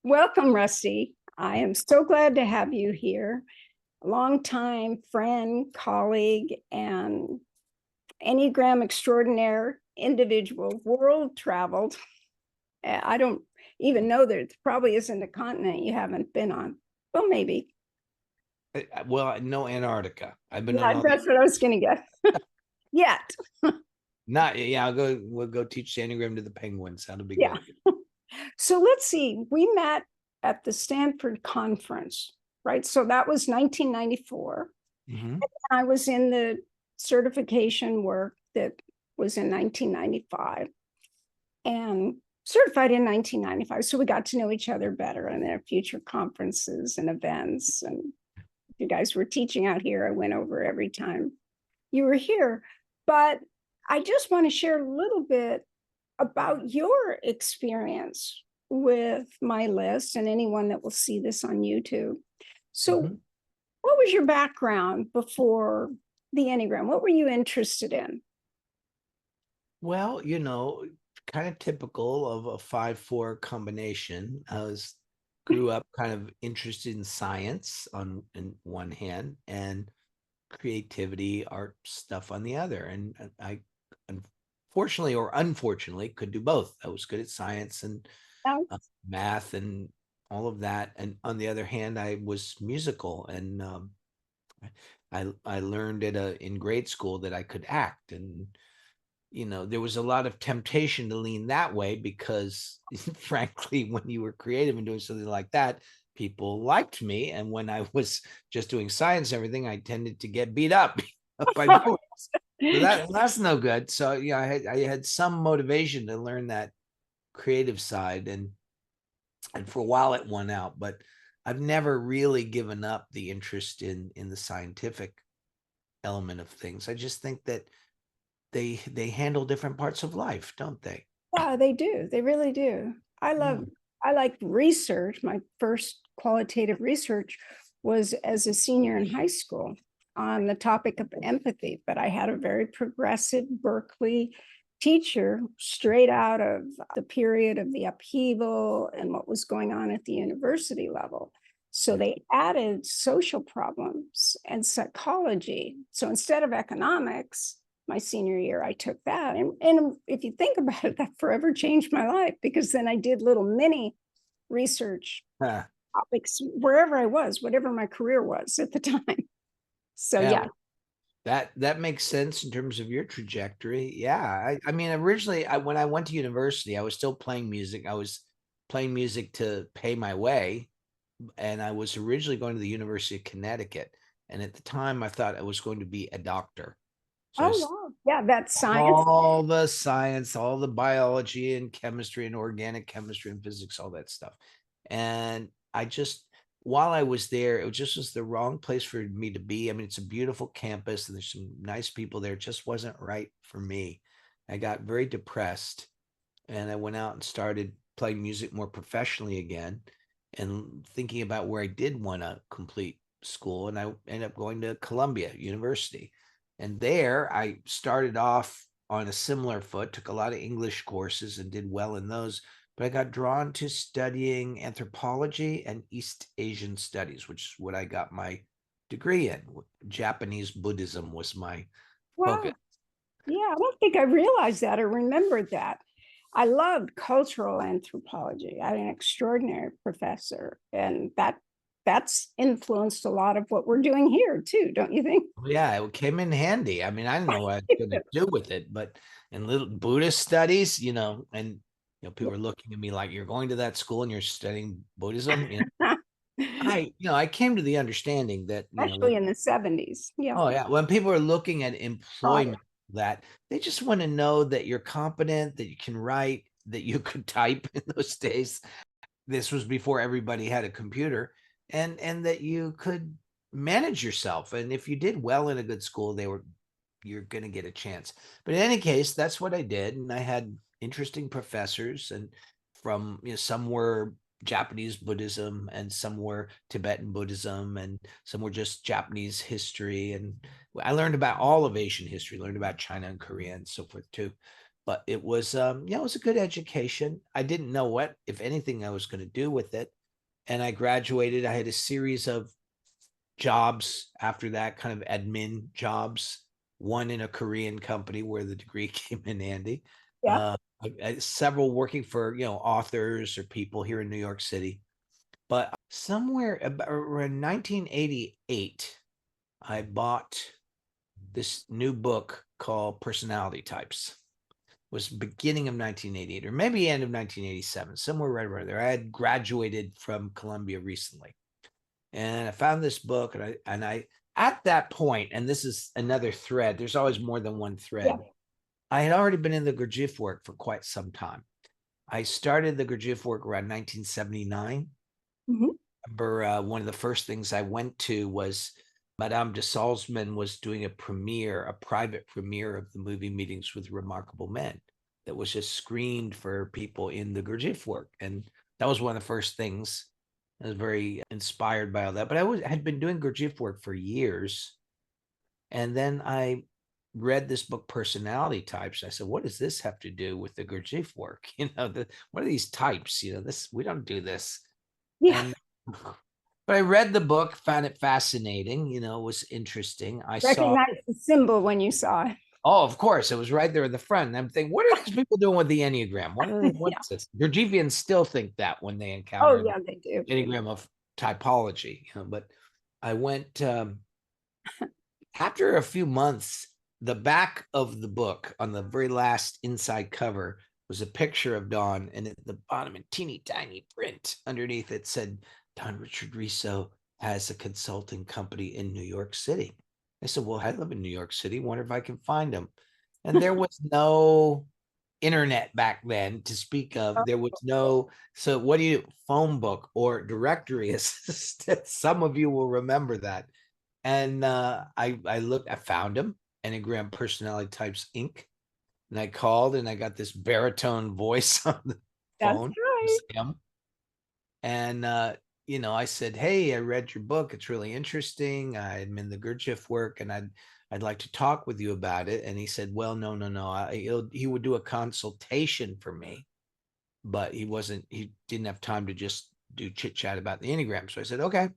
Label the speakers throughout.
Speaker 1: Welcome, Rusty. I am so glad to have you here. A longtime friend, colleague, and Enneagram extraordinaire individual, world traveled. I don't even know there probably isn't a continent you haven't been on. Well, maybe.
Speaker 2: Well, no Antarctica. I've been
Speaker 1: Yeah,
Speaker 2: on all
Speaker 1: that's what I was going to get. Yet.
Speaker 2: Not yeah. We'll go teach the Enneagram to the penguins. That'll be
Speaker 1: Yeah.
Speaker 2: good.
Speaker 1: So let's see. We met at the Stanford conference, right? So that was 1994.
Speaker 2: Mhm.
Speaker 1: I was in the certification work that was in 1995 and certified in 1995. So we got to know each other better in their future conferences and events. And you guys were teaching out here. I went over every time you were here. But I just want to share a little bit about your experience with my list and anyone that will see this on YouTube. So,
Speaker 2: Mhm.
Speaker 1: what was your background before the Enneagram? What were you interested in?
Speaker 2: Well, kind of typical of a 5-4 combination. Grew up kind of interested in science on in one hand and creativity, art stuff on the other. And I unfortunately or unfortunately could do both. I was good at science and
Speaker 1: Oh,
Speaker 2: math and all of that. And on the other hand, I was musical and I learned in grade school that I could act. And there was a lot of temptation to lean that way because frankly, when you were creative and doing something like that, people liked me. And when I was just doing science and everything, I tended to get beat up by boys. So that's no good. So I had some motivation to learn that creative side, and for a while it won out, but I've never really given up the interest in the scientific element of things. I just think that they handle different parts of life, don't they?
Speaker 1: yeah, they do. They really do.
Speaker 2: Yeah.
Speaker 1: I like research. My first qualitative research was as a senior in high school on the topic of empathy, but I had a very progressive Berkeley teacher straight out of the period of the upheaval and what was going on at the university level. So they added social problems and psychology. So instead of economics, my senior year, I took that. And if you think about it, that forever changed my life because then I did little mini research
Speaker 2: Huh.
Speaker 1: topics wherever I was, whatever my career was at the time. So
Speaker 2: Yeah,
Speaker 1: yeah.
Speaker 2: that makes sense in terms of your trajectory. Yeah, I mean, originally, when I went to university, I was still playing music. I was playing music to pay my way, and I was originally going to the University of Connecticut. And at the time, I thought I was going to be a doctor. So
Speaker 1: Oh wow. Yeah, that's science.
Speaker 2: all the science, all the biology and chemistry and organic chemistry and physics, all that stuff. And while I was there, it just was the wrong place for me to be. I mean, it's a beautiful campus and there's some nice people there. It just wasn't right for me. I got very depressed and I went out and started playing music more professionally again and thinking about where I did want to complete school. And I ended up going to Columbia University. And there I started off on a similar foot, took a lot of English courses and did well in those. But I got drawn to studying anthropology and East Asian studies, which is what I got my degree in. Japanese Buddhism was my focus.
Speaker 1: Wow. Yeah, I don't think I realized that or remembered that. I loved cultural anthropology. I had an extraordinary professor, and that's influenced a lot of what we're doing here too, don't you think?
Speaker 2: Yeah, it came in handy. I mean, I didn't know what I was going to do with it, but in little Buddhist studies, and people are looking at me like you're going to that school and you're studying Buddhism. I came to the understanding that,
Speaker 1: Especially in the 70s. Yeah.
Speaker 2: oh yeah, when people are looking at
Speaker 1: Got it.
Speaker 2: employment, that they just want to know that you're competent, that you can write, that you could type in those days. This was before everybody had a computer, and that you could manage yourself. And if you did well in a good school, you're going to get a chance. But in any case, that's what I did, and I had interesting professors, and from some were Japanese Buddhism, and some were Tibetan Buddhism, and some were just Japanese history. And I learned about all of Asian history, learned about China and Korea and so forth too. but it was, yeah, it was a good education. I didn't know what, if anything, I was going to do with it. And I graduated. I had a series of jobs after that, kind of admin jobs, one in a Korean company where the degree came in handy.
Speaker 1: Yeah.
Speaker 2: Several working for, authors or people here in New York City. But somewhere around 1988, I bought this new book called Personality Types. It was beginning of 1988 or maybe end of 1987, somewhere right around there. I had graduated from Columbia recently. And I found this book, and I at that point, and this is another thread, there's always more than one thread.
Speaker 1: Yeah.
Speaker 2: I had already been in the Gurdjieff work for quite some time. I started the Gurdjieff work around 1979.
Speaker 1: Mhm.
Speaker 2: I remember one of the first things I went to was Madame de Salzman was doing a private premiere of the movie Meetings with Remarkable Men that was just screened for people in the Gurdjieff work. And that was one of the first things. I was very inspired by all that. But had been doing Gurdjieff work for years. And then I read this book, Personality Types. I said, what does this have to do with the Gurdjieff work? What are these types? We don't do this.
Speaker 1: Yeah.
Speaker 2: And but I read the book, found it fascinating. It was interesting. I saw,
Speaker 1: Recognize the symbol when you saw it.
Speaker 2: oh, of course, it was right there in the front. And I'm thinking, what are these people doing with the Enneagram?
Speaker 1: Yeah.
Speaker 2: What's this? Gurdjieffians still think that when they
Speaker 1: Oh,
Speaker 2: encounter
Speaker 1: yeah, they do.
Speaker 2: the Enneagram of typology. But I went after a few months. The back of the book on the very last inside cover was a picture of Don, and at the bottom in teeny tiny print underneath it said, Don Richard Riso has a consulting company in New York City. I said, well, I live in New York City. Wonder if I can find him. And there was no internet back then to speak of. There was no, so what do you, phone book or directory assistant? Some of you will remember that. And I found him, Enneagram Personality Types Inc. And I called and I got this baritone voice on the
Speaker 1: That's
Speaker 2: phone. It
Speaker 1: right.
Speaker 2: was him. And I said, hey, I read your book. It's really interesting. I'm in the Gurdjieff work and I'd like to talk with you about it. And he said, well, no. He would do a consultation for me, but he didn't have time to just do chit chat about the Enneagram. So I said, okay.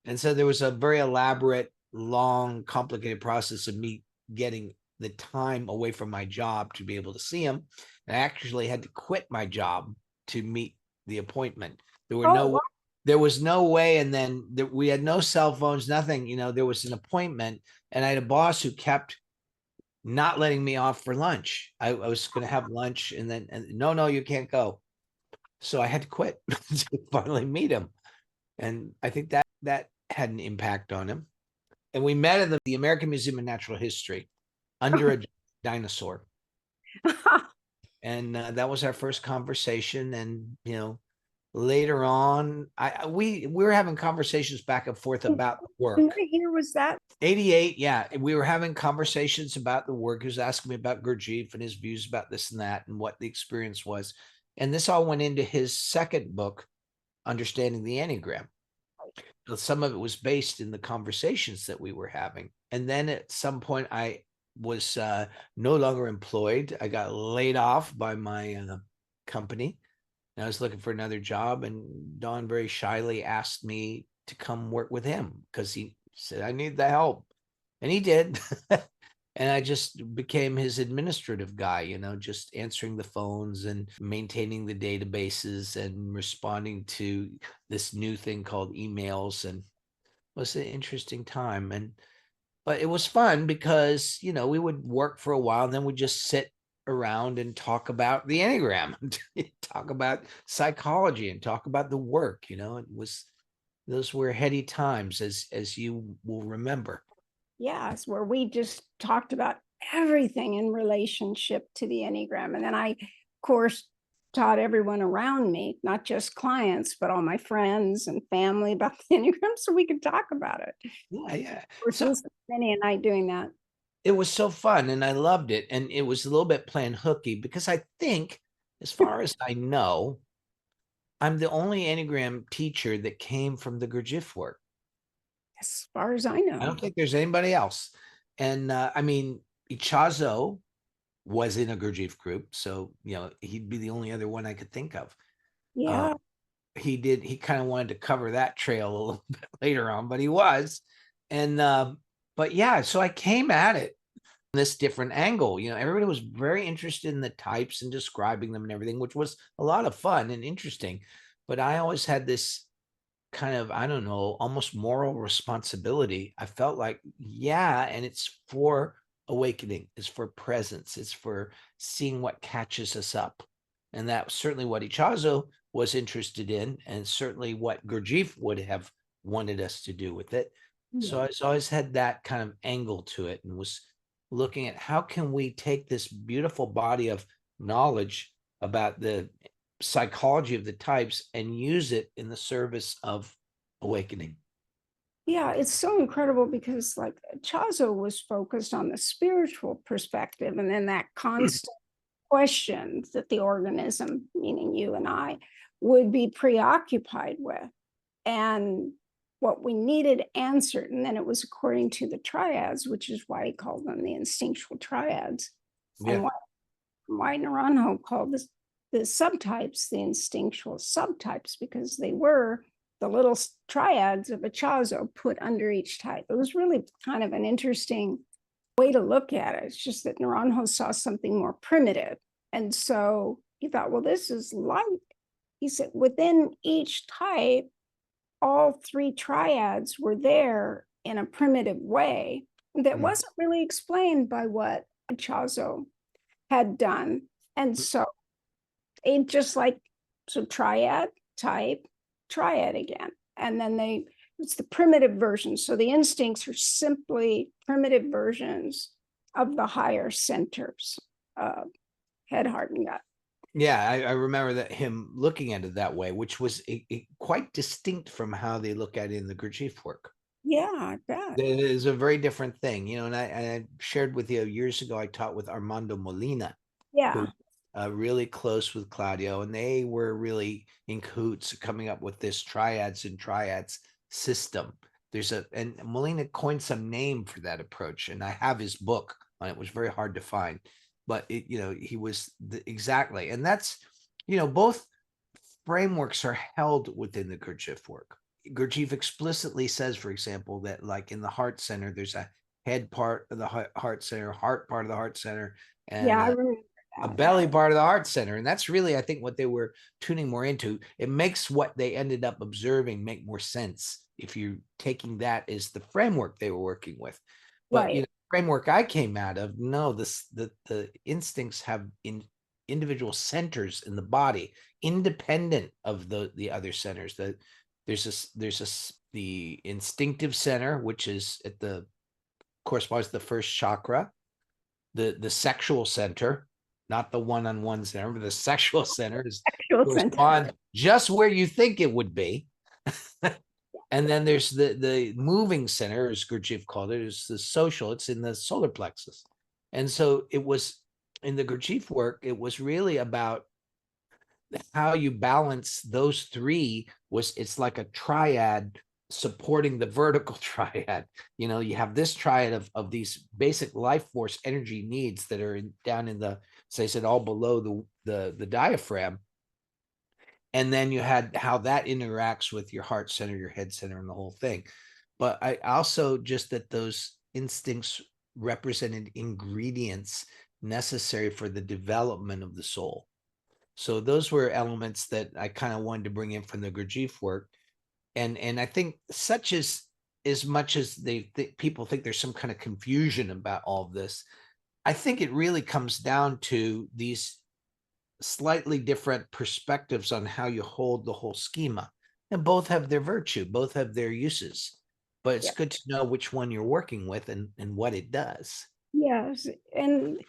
Speaker 2: And so there was a very elaborate, long, complicated process of me getting the time away from my job to be able to see him. And I actually had to quit my job to meet the appointment.
Speaker 1: Oh,
Speaker 2: There was no way. And then we had no cell phones, nothing. There was an appointment, and I had a boss who kept not letting me off for lunch. I was going to have lunch, and then no, you can't go. So I had to quit to finally meet him. And I think that had an impact on him. And we met at the American Museum of Natural History under a dinosaur. And that was our first conversation. And, later on, we were having conversations back and forth about the work.
Speaker 1: what year was that?
Speaker 2: 88, yeah. We were having conversations about the work. He was asking me about Gurdjieff and his views about this and that and what the experience was. And this all went into his second book, Understanding the Enneagram. Some of it was based in the conversations that we were having. And then at some point, I was no longer employed. I got laid off by my company. And I was looking for another job. And Don very shyly asked me to come work with him because he said, I need the help. And he did. And I just became his administrative guy, just answering the phones and maintaining the databases and responding to this new thing called emails. And it was an interesting time. But it was fun because, we would work for a while and then we'd just sit around and talk about the Enneagram, talk about psychology and talk about the work. Those were heady times, as you will remember.
Speaker 1: Yes, where we just talked about everything in relationship to the Enneagram. And then I, of course, taught everyone around me, not just clients, but all my friends and family about the Enneagram so we could talk about it.
Speaker 2: Yeah.
Speaker 1: Of course, it was Penny and I doing that.
Speaker 2: It was so fun and I loved it. And it was a little bit playing hooky because I think, as far as I know, I'm the only Enneagram teacher that came from the Gurdjieff work.
Speaker 1: As far as I know.
Speaker 2: I don't think there's anybody else. And I mean, Ichazo was in a Gurdjieff group. So, he'd be the only other one I could think of.
Speaker 1: Yeah.
Speaker 2: He kind of wanted to cover that trail a little bit later on, but he was. And, but yeah, so I came at it from this different angle. Everybody was very interested in the types and describing them and everything, which was a lot of fun and interesting. But I always had this kind of, I don't know, almost moral responsibility. I felt like, yeah, and it's for awakening, it's for presence, it's for seeing what catches us up. And that's certainly what Ichazo was interested in, and certainly what Gurdjieff would have wanted us to do with it. So I always had that kind of angle to it, and was looking at how can we take this beautiful body of knowledge about the psychology of the types and use it in the service of awakening.
Speaker 1: Yeah, it's so incredible because like Chazo was focused on the spiritual perspective, and then that constant question that the organism, meaning you and I, would be preoccupied with, and what we needed answered. And then it was according to the triads, which is why he called them the instinctual triads, and
Speaker 2: Yeah.
Speaker 1: why Naranjo called the subtypes the instinctual subtypes, because they were the little triads of a Ichazo put under each type. It was really kind of an interesting way to look at it. It's just that Naranjo saw something more primitive. And so he thought, well, this is like, he said, within each type, all three triads were there in a primitive way that wasn't really explained by what Ichazo had done. And so it just like, so triad, type, triad again. And then it's the primitive version. So the instincts are simply primitive versions of the higher centers, head, heart, and gut.
Speaker 2: Yeah, I remember that him looking at it that way, which was quite distinct from how they look at it in the Gurdjieff work.
Speaker 1: Yeah, I bet.
Speaker 2: It is a very different thing, and I shared with you years ago, I taught with Armando Molina,
Speaker 1: Yeah.
Speaker 2: who really close with Claudio, and they were really in cahoots coming up with this triads and triads system. And Molina coined some name for that approach, and I have his book on it. It was very hard to find, but he was exactly, and that's, both frameworks are held within the Gurdjieff work. Gurdjieff explicitly says, for example, that like in the heart center, there's a head part of the heart center, heart part of the heart center, and
Speaker 1: Yeah, I remember
Speaker 2: a
Speaker 1: that.
Speaker 2: belly part of the heart center. And that's really, I think, what they were tuning more into. It makes what they ended up observing make more sense if you're taking that as the framework they were working with. But
Speaker 1: Right.
Speaker 2: framework I came out of, no, the instincts have individual centers in the body, independent of the other centers. The instinctive center, which is corresponds to the first chakra, the sexual center, not the one-on-one center, but the sexual center is correspond just where you think it would be. And then there's the moving center, as Gurdjieff called it, is the social. It's in the solar plexus. And so it was in the Gurdjieff work, it was really about how you balance those three. It's like a triad supporting the vertical triad. You have this triad of these basic life force energy needs that are down in the, as I said, all below the diaphragm. And then you had how that interacts with your heart center, your head center, and the whole thing. But I also just that those instincts represented ingredients necessary for the development of the soul. So those were elements that I kind of wanted to bring in from the Gurdjieff work. And I think such as much as people think there's some kind of confusion about all of this, I think it really comes down to these slightly different perspectives on how you hold the whole schema. And both have their virtue, both have their uses. But it's good to know which one you're working with and what it does.
Speaker 1: Yes. And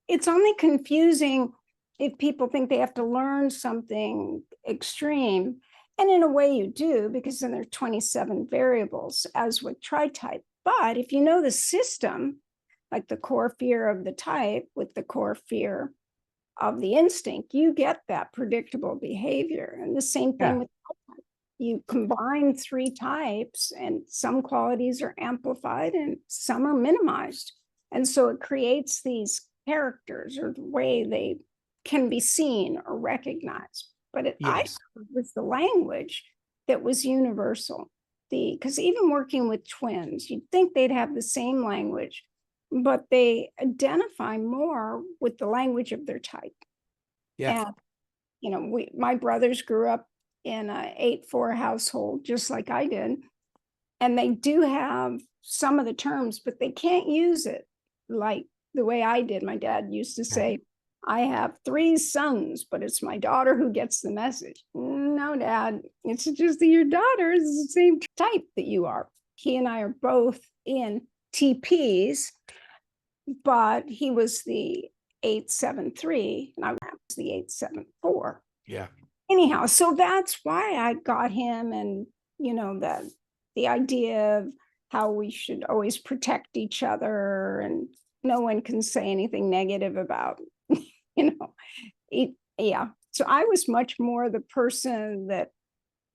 Speaker 1: it's only confusing if people think they have to learn something extreme. And in a way you do, because then there are 27 variables, as with tritype. But if you know the system, like the core fear of the type with the core fear of the instinct, you get that predictable behavior. And the same thing with you combine three types, and some qualities are amplified and some are minimized. And so it creates these characters or the way they can be seen or recognized. But I
Speaker 2: Yes.
Speaker 1: was the language that was universal. Because even working with twins, you'd think they'd have the same language, but they identify more with the language of their type.
Speaker 2: Yeah.
Speaker 1: And my brothers grew up in a 8-4 household, just like I did. And they do have some of the terms, but they can't use it like the way I did. My dad used to say, I have 3 sons, but it's my daughter who gets the message. No, Dad, it's just that your daughter is the same type that you are. He and I are both in TPs, but he was the 873 and I was the 874.
Speaker 2: Yeah.
Speaker 1: Anyhow, so that's why I got him, and the idea of how we should always protect each other and no one can say anything negative about it. Yeah. So I was much more the person that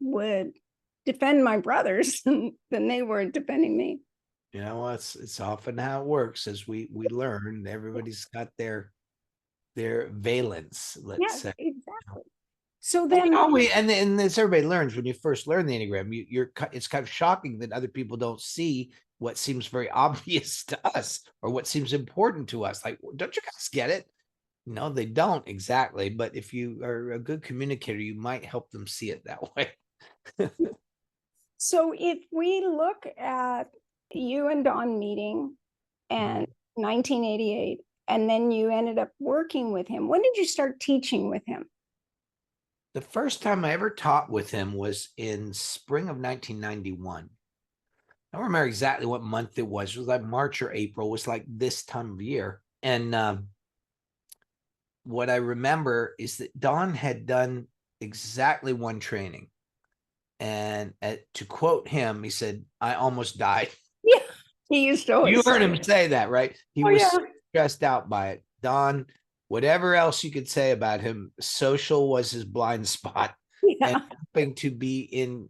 Speaker 1: would defend my brothers than they were defending me.
Speaker 2: It's often how it works as we learn. Everybody's got their valence, let's
Speaker 1: Yes,
Speaker 2: say.
Speaker 1: exactly. So
Speaker 2: And
Speaker 1: then,
Speaker 2: and as everybody learns, when you first learn the Enneagram, it's kind of shocking that other people don't see what seems very obvious to us or what seems important to us. Like, don't you guys get it? No, they don't exactly. But if you are a good communicator, you might help them see it that way.
Speaker 1: so if we look at you and Don meeting and 1988, and then you ended up working with him, when did you start teaching with him?
Speaker 2: The first time I ever taught with him was in spring of 1991. I don't remember exactly what month it was. It was like March or April. It was like this time of year. And what I remember is that Don had done exactly one training. And to quote him, he said, I almost died.
Speaker 1: Yeah, he used to always
Speaker 2: You heard
Speaker 1: say
Speaker 2: him say that, right? He
Speaker 1: Oh,
Speaker 2: was
Speaker 1: yeah.
Speaker 2: stressed out by it. Don, whatever else you could say about him, social was his blind spot. And
Speaker 1: Yeah.
Speaker 2: having to be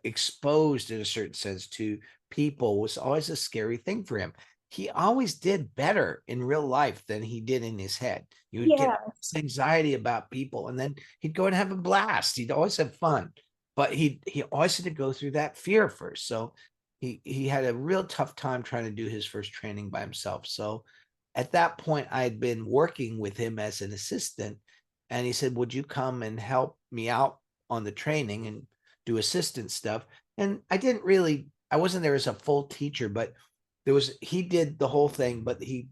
Speaker 2: exposed in a certain sense to people was always a scary thing for him. He always did better in real life than he did in his head. You would get
Speaker 1: Yeah.
Speaker 2: this anxiety about people, and then he'd go and have a blast. He'd always have fun, but he always had to go through that fear first. So he had a real tough time trying to do his first training by himself. So at that point, I had been working with him as an assistant, and he said, would you come and help me out on the training and do assistant stuff? And I wasn't there as a full teacher, but he did the whole thing, but he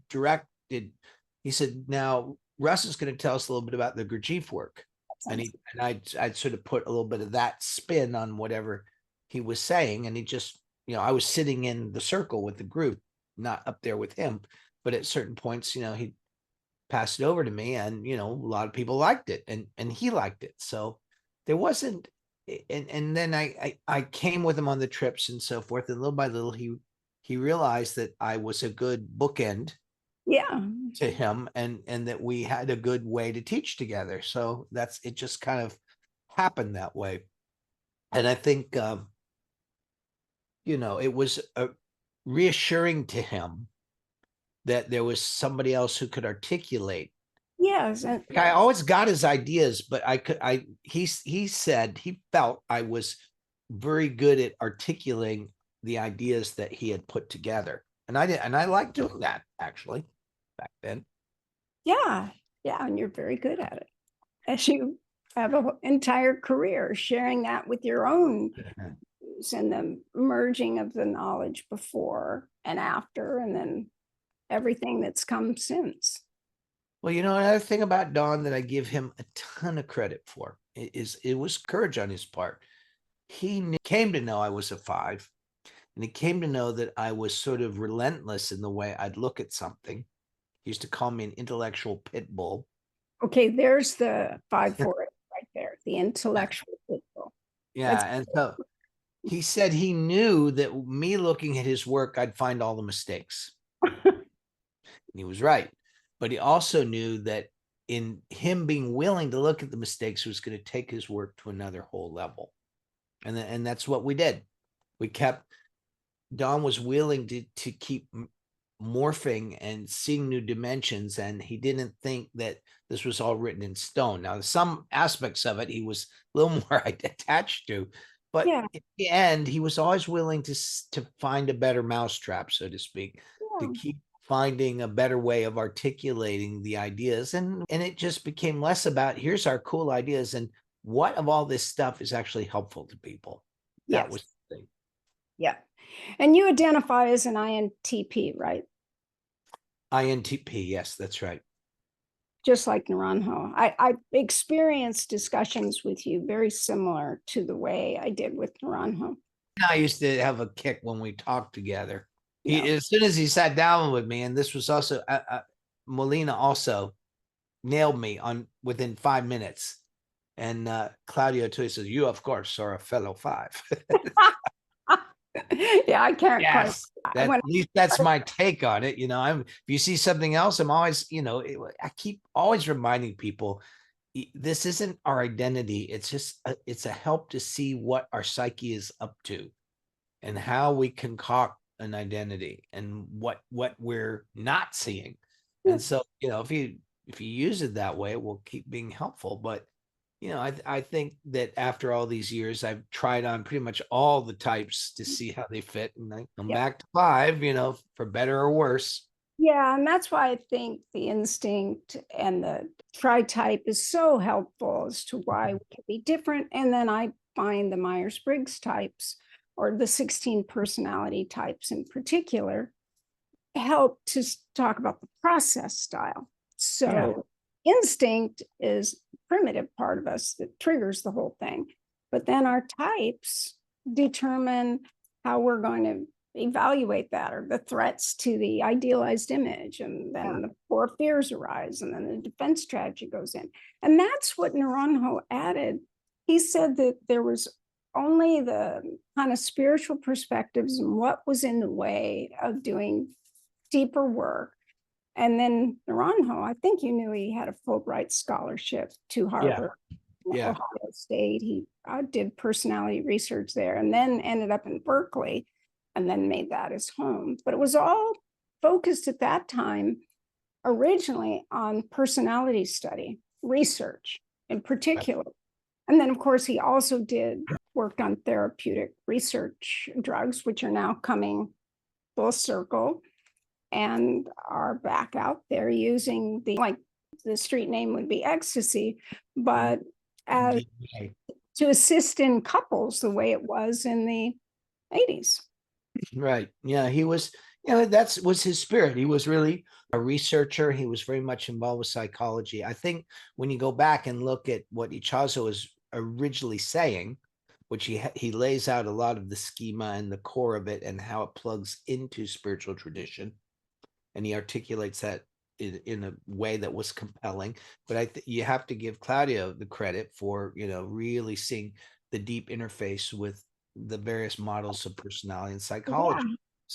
Speaker 2: said, now Russ is going to tell us a little bit about the Gurdjieff work. And I'd sort of put a little bit of that spin on whatever he was saying. And he just, I was sitting in the circle with the group, not up there with him. But at certain points, he'd pass it over to me, and a lot of people liked it, and he liked it. So there wasn't, and then I came with him on the trips and so forth, and little by little he realized that I was a good bookend
Speaker 1: Yeah.
Speaker 2: to him, and that we had a good way to teach together. So it just kind of happened that way. And I think it was reassuring to him that there was somebody else who could articulate.
Speaker 1: Yes. And
Speaker 2: I always got his ideas, but he said he felt I was very good at articulating the ideas that he had put together. And I liked doing that actually back then.
Speaker 1: yeah. Yeah. And you're very good at it. As you have an entire career sharing that with your own and the merging of the knowledge before and after, and then everything that's come since.
Speaker 2: Well, another thing about Don that I give him a ton of credit for it was courage on his part. He came to know I was a 5, and he came to know that I was sort of relentless in the way I'd look at something. He used to call me an intellectual pit bull.
Speaker 1: Okay, there's the 5 for it right there, the intellectual pitfall.
Speaker 2: Yeah, and so he said he knew that me looking at his work, I'd find all the mistakes. He was right. But he also knew that in him being willing to look at the mistakes was going to take his work to another whole level. And that's what we did. Don was willing to keep morphing and seeing new dimensions, and he didn't think that this was all written in stone. Now, some aspects of it he was a little more attached to, but
Speaker 1: Yeah.
Speaker 2: in the end, he was always willing to find a better mousetrap, so to speak, to
Speaker 1: Yeah.
Speaker 2: keep finding a better way of articulating the ideas. And it just became less about here's our cool ideas and what of all this stuff is actually helpful to people. That
Speaker 1: Yes.
Speaker 2: was the thing.
Speaker 1: Yeah. And you identify as an INTP, right?
Speaker 2: INTP, yes, that's right.
Speaker 1: Just like Naranjo. I experienced discussions with you very similar to the way I did with Naranjo.
Speaker 2: I used to have a kick when we talked together.
Speaker 1: Yeah.
Speaker 2: As soon as he sat down with me, and this was also Molina also nailed me on within 5 minutes. And Claudio too says, "You of course are a fellow 5."
Speaker 1: Yeah, I can't quite.
Speaker 2: Yes, that
Speaker 1: When
Speaker 2: at least that's my take on it. If you see something else, I'm always, I keep always reminding people this isn't our identity. It's just it's a help to see what our psyche is up to and how we concoct an identity and what we're not seeing. And so, if you use it that way, it will keep being helpful. But I think that after all these years, I've tried on pretty much all the types to see how they fit, and I come
Speaker 1: yeah.
Speaker 2: back to 5, for better or worse.
Speaker 1: Yeah, and that's why I think the instinct and the tri-type is so helpful as to why we can be different. And then I find the Myers-Briggs types, or the 16 personality types in particular, help to talk about the process style. So instinct is primitive part of us that triggers the whole thing. But then our types determine how we're going to evaluate that, or the threats to the idealized image. And then the 4 fears arise, and then the defense strategy goes in. And that's what Naranjo added. He said that there was only the kind of spiritual perspectives and what was in the way of doing deeper work. And then Naranjo, I think you knew he had a Fulbright scholarship to Harvard,
Speaker 2: Yeah.
Speaker 1: Ohio State. He did personality research there, and then ended up in Berkeley, and then made that his home. But it was all focused at that time originally on personality study, research in particular. And then, of course, he also worked on therapeutic research drugs, which are now coming full circle and are back out there using the street name would be ecstasy, but to assist in couples the way it was in the 80s.
Speaker 2: Right. Yeah, he was, that was his spirit. He was really a researcher. He was very much involved with psychology. I think when you go back and look at what Ichazo was originally saying, which he lays out a lot of the schema and the core of it and how it plugs into spiritual tradition, and he articulates that in a way that was compelling. But you have to give Claudio the credit for really seeing the deep interface with the various models of personality and psychology.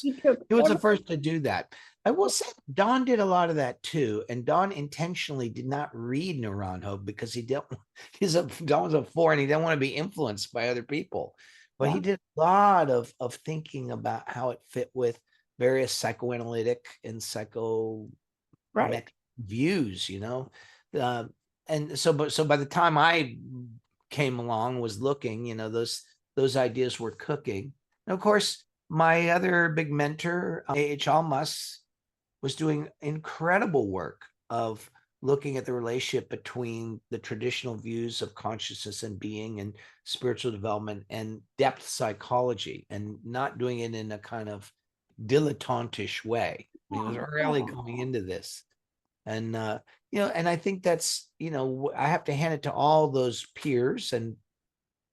Speaker 1: Yeah,
Speaker 2: he was the first to do that. I will say Don did a lot of that too, and Don intentionally did not read Naranjo because Don was a 4 and he didn't want to be influenced by other people. But he did a lot of thinking about how it fit with various psychoanalytic and views, and so by the time I came along, was looking, those ideas were cooking. And of course, my other big mentor, A.H. Almas, was doing incredible work of looking at the relationship between the traditional views of consciousness and being and spiritual development and depth psychology, and not doing it in a kind of dilettantish way. He was really going into this. And, and I think that's, I have to hand it to all those peers and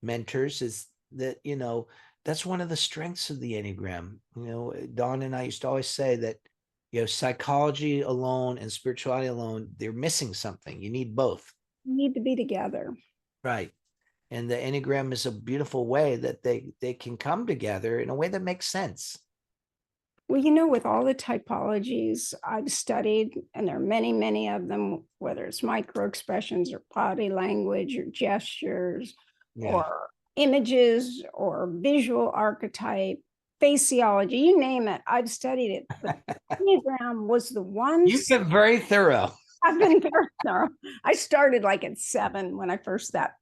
Speaker 2: mentors, is that, that's one of the strengths of the Enneagram. Don and I used to always say that, psychology alone and spirituality alone, they're missing something. You need both.
Speaker 1: You need to be together.
Speaker 2: Right. And the Enneagram is a beautiful way that they can come together in a way that makes sense.
Speaker 1: Well, with all the typologies I've studied, and there are many, many of them, whether it's micro expressions or body language or gestures or images or visual archetype, faciology, you name it, I've studied it. But Enneagram was the one.
Speaker 2: You've been very thorough.
Speaker 1: I've been very thorough. I started like at 7 when I first that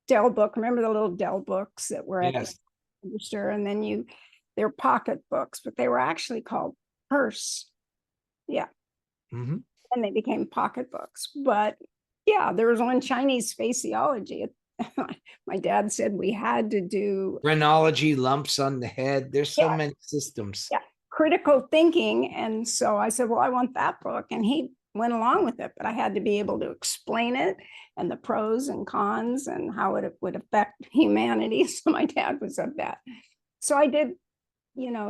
Speaker 1: Dell book. Remember the little Dell books that were at
Speaker 2: Yes.
Speaker 1: the register, and then they're pocket books, but they were actually called purse. Yeah.
Speaker 2: Mm-hmm.
Speaker 1: And they became pocket books. But yeah, there was one Chinese faciology. My dad said we had to do
Speaker 2: Phrenology, lumps on the head. There's so many systems.
Speaker 1: Yeah, critical thinking. And so I said, well, I want that book. And he went along with it, but I had to be able to explain it and the pros and cons and how it would affect humanity. So my dad was of that. So I did,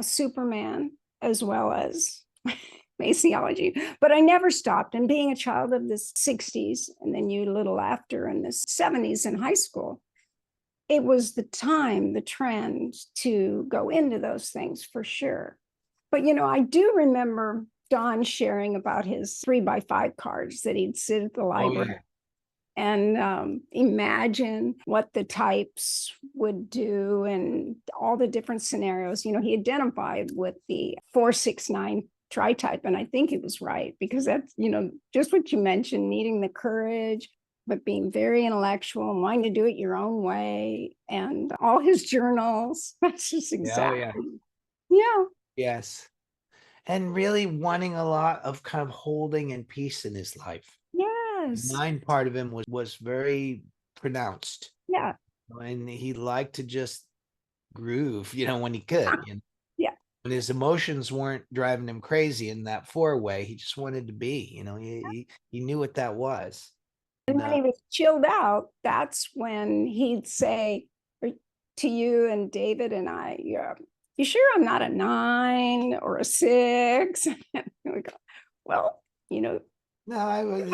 Speaker 1: Superman as well as faciology, but I never stopped. And being a child of the 60s, and then you a little after in the 70s in high school, it was the trend to go into those things for sure. But, I do remember Don sharing about his 3x5 cards that he'd sit at the library and imagine what the types would do and all the different scenarios. He identified with the 469 Tritype, and I think he was right, because that's, just what you mentioned, needing the courage, but being very intellectual and wanting to do it your own way, and all his journals. That's just exactly. Yeah.
Speaker 2: Yes. And really wanting a lot of kind of holding and peace in his life.
Speaker 1: Yes.
Speaker 2: The 9 part of him was very pronounced.
Speaker 1: Yeah.
Speaker 2: And he liked to just groove, when he could.
Speaker 1: Yeah.
Speaker 2: When his emotions weren't driving him crazy in that 4-way, he just wanted to be, he knew what that was.
Speaker 1: And when he was chilled out, that's when he'd say to you and David and I, you sure I'm not a 9 or a 6? And we go, well,
Speaker 2: no, I was